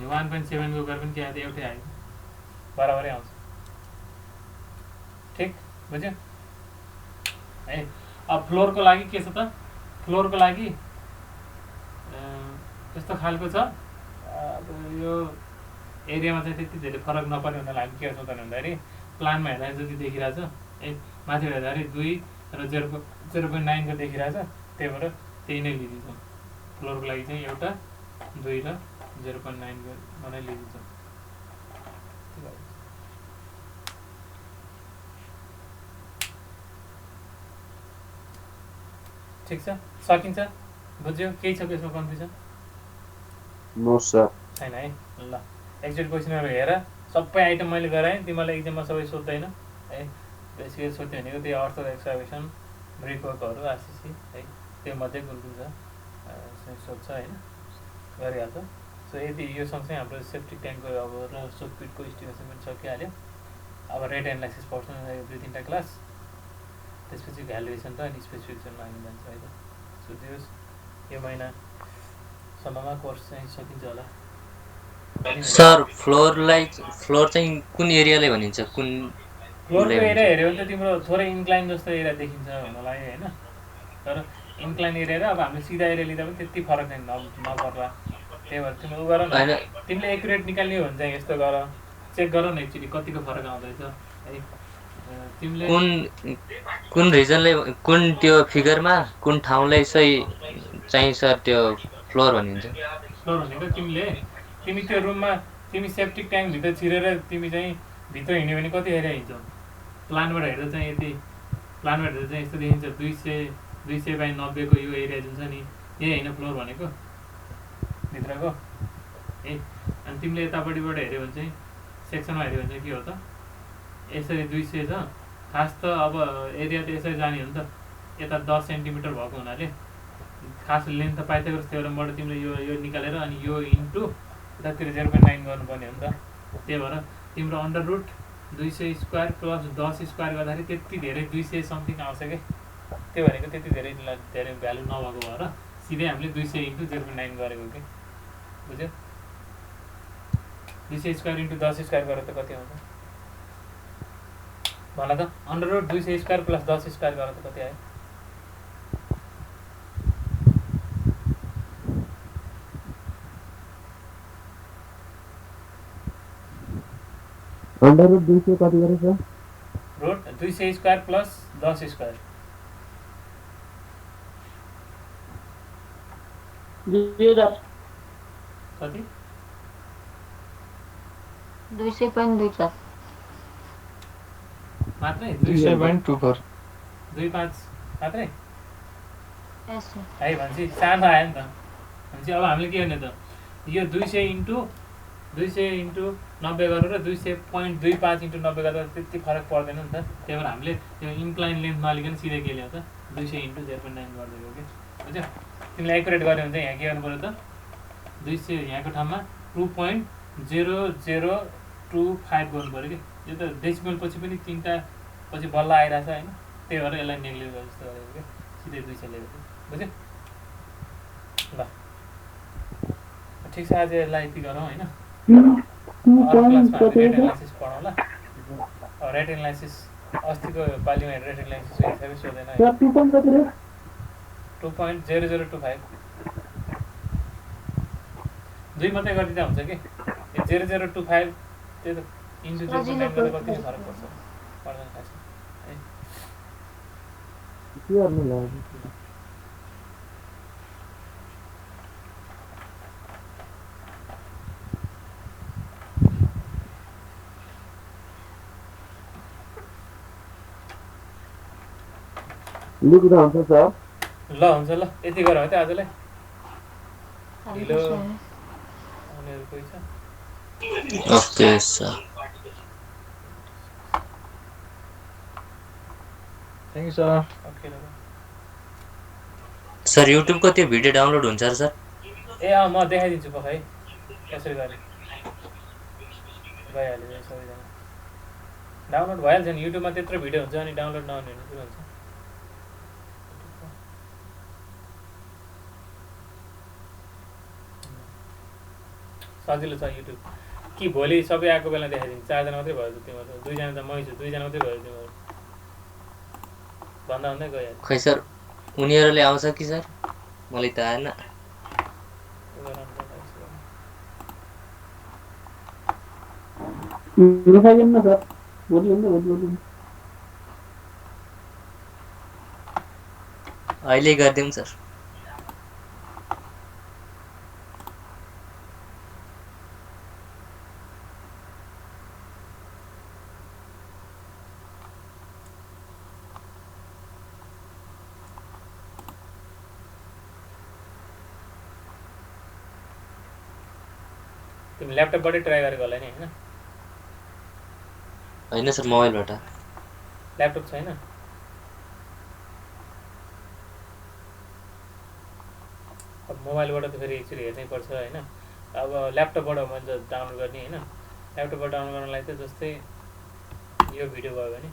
1.7 को गरे पनि के आयो एउटै आयो बराबरै आउँछ। ठिक बुझ्यो है। अब फ्लोरको लागि के छ त फ्लोरको लागि यस्तो खालको छ। अब यो एरियामा चाहिँ त्यति धेरै फरक नपर्ने हुनाले हामी के गर्छौँ त भन्दाखेरि प्लानमा हेर्दा जति देखिरहेछ है माथि हेर्दाखेरि 2 र 0.9 को देखिरहेछ त्यही भएर त्यही नै लिइदिन्छौँ। फ्लोरको लागि चाहिँ एउटा 2 र 0.9 को नै लिइदिन्छौँ। ठिक छ सकिन्छ बुझ्यो केही छ यसमा कन्फ्युजन
नो सर
छैन है। ल एकचोटि क्वेसनहरू हेर सबै आइटम मैले गराएँ तिमीलाई एक्जाममा सबै सोध्दैन है। बेसिकली सोध्यो भनेको त्यही अर्थ एक्सकाभेसन ब्रिकवर्कहरू आरसिसी है त्यो मध्ये कुन कुन छ सोध्छ होइन गरिहाल्छ। सो यदि यो सँगसँगै हाम्रो सेफ्टी ट्याङ्कको अब र सोकपिटको इस्टिमेसन पनि सकिहाल्यो। अब रेट एनालाइसिस पढ्छौँ यो 2-3टा क्लास त्यसपछि भ्यालुएसन र अनि स्पेसिफिकेसनमा हामी जान्छ है त। सो त्यो यो महिनासम्ममा कोर्स चाहिँ सकिन्छ होला।
सर फ्लोर चाहिँ कुन एरियालाई भनिन्छ कुन
फ्लोरको एरिया हेऱ्यो भने त तिम्रो थोरै इन्क्लाइन जस्तो एरिया देखिन्छ मलाई होइन। तर इन्क्लाइन एरिया र अब हामीले सिधा एरिया लिँदा पनि त्यति फरक नपर्ला। त्यही भएर तिम्रो उ गर न तिमीले एक्युरेट निकाल्ने हो भने चाहिँ यस्तो गर चेक गर न एकचोटि कतिको फरक आउँदैछ है। तिमीले
कुन रिजनले कुन त्यो फिगरमा कुन ठाउँलाई चाहिँ सर त्यो फ्लोर भनिन्छ।
फ्लोर भनेको तिमी त्यो रुममा तिमी सेप्टिक ट्याङ्कभित्र छिरेर तिमी चाहिँ भित्र हिँड्यो भने कति एरिया हिँड्छौ। प्लानबाट हेर्दा चाहिँ यस्तो देखिन्छ 200/90 को यो एरिया जुन छ नि यही होइन फ्लोर भनेको भित्रको ए। अनि तिमीले यतापट्टिबाट हेऱ्यो भने चाहिँ सेक्सनमा हेऱ्यो भने चाहिँ के हो त यसरी 200 छ खास त अब एरिया त यसरी जाने हो नि त यता 10 सेन्टिमिटर भएको हुनाले खास लेन्थ त पाइथागोरस थ्योरमबाट तिमीले यो निकालेर अनि यो इन्टु यतातिर 0.9 गर्नुपर्ने हो नि त। त्यही भएर तिम्रो under root 200 square plus 10 square गर्दाखेरि त्यति धेरै 200 समथिङ आउँछ कि त्यो भनेको त्यति धेरै भ्यालु नभएको भएर सिधै हामीले 200 इन्टु 0.9 गरेको कि बुझ्यो। 200 स्क्वायर इन्टु 10 स्क्वायर गरेर त कति आउँछ भन त under root 200 square plus 10 square गरेर त कति आयो।
अन्डर रुट 200 कति गरेछ
रुट 200 स्क्वायर प्लस 10 स्क्वायर
2000
कति
200.24
मात्रै
200.24
2.5 मात्रै
यस सर।
है भनेपछि सानो आयो नि त। भनेपछि अब हामीले के गर्ने त यो 200 इन्टु 90 गरेर 200.25 इन्टु 90 गर्दा त्यति फरक पर्दैन नि त। त्यही भएर हामीले त्यो इन्क्लाइन लेन्थ नलिकन सिधै के ल्याउँछ 200 इन्टु 0.9 गरिदिएको कि बुझ्यो। तिमीले एक्युरेट गऱ्यो भने चाहिँ यहाँ के गर्नु पऱ्यो त 200 यहाँको ठाउँमा 2.0025 गर्नु पऱ्यो कि यो त डेसिमल पछि पनि 3टा पछि बल्ल आइरहेछ होइन। त्यही भएर यसलाई नेग्लेक्ट गरेर जस्तो गरेको कि सिधै 200 ल्याएको बुझ्यो। ल ठिक छ आज यसलाई यति गरौँ होइन। रेट एनालाइसिस पढौँ ल। रेट एनालाइसिस अस्तिको पालिमा रेट एनालाइसिस हिसाबै सोधेन 2.5 2.0025 दुई मात्रै गरिदिँदा हुन्छ कि 0025 त्यो त इन्टु 0.9 गर्दा कति फरक पर्छ पर्दैन खास है
के गर्नु लाग्यो लेख्दा हुन्छ सर
ल हुन्छ ल यति गर है त आजलाई ढिलो उनीहरू कोही छ
okay sir
thank you sir
okay ल
सर युट्युबको त्यो भिडियो डाउनलोड हुन्छ र सर
ए म देखाइदिन्छु पख है कसरी गर्ने भइहाल्यो सबैजना डाउनलोड भइहाल्छ नि युट्युबमा त्यत्रो भिडियो हुन्छ अनि डाउनलोड नहुने भने के हुन्छ सजिलो छ युट्युब कि भोलि सबै आएको बेला देखाइदिन्छु 4 जना मात्रै भयो तिम्रो 2 जना त मै छु 2 जना मात्रै भयो तिम्रो भन्दा भन्दै गइहाल्यो
खै सर उनीहरूले आउँछ कि सर मलाई त आएन
देखाइदिनु न सर भोलि हुन्छ
अहिले गरिदिउँ सर
तिमी ल्यापटपबाटै ट्राई गरेको होला नि होइन
होइन सर मोबाइलबाट
ल्यापटप छैन अब मोबाइलबाट त फेरि एकचोटि हेर्नै पर्छ होइन अब ल्यापटपबाट मैले डाउनलोड गर्ने होइन ल्यापटपबाट डाउनलोड गर्नलाई त जस्तै यो भिडियो भयो भने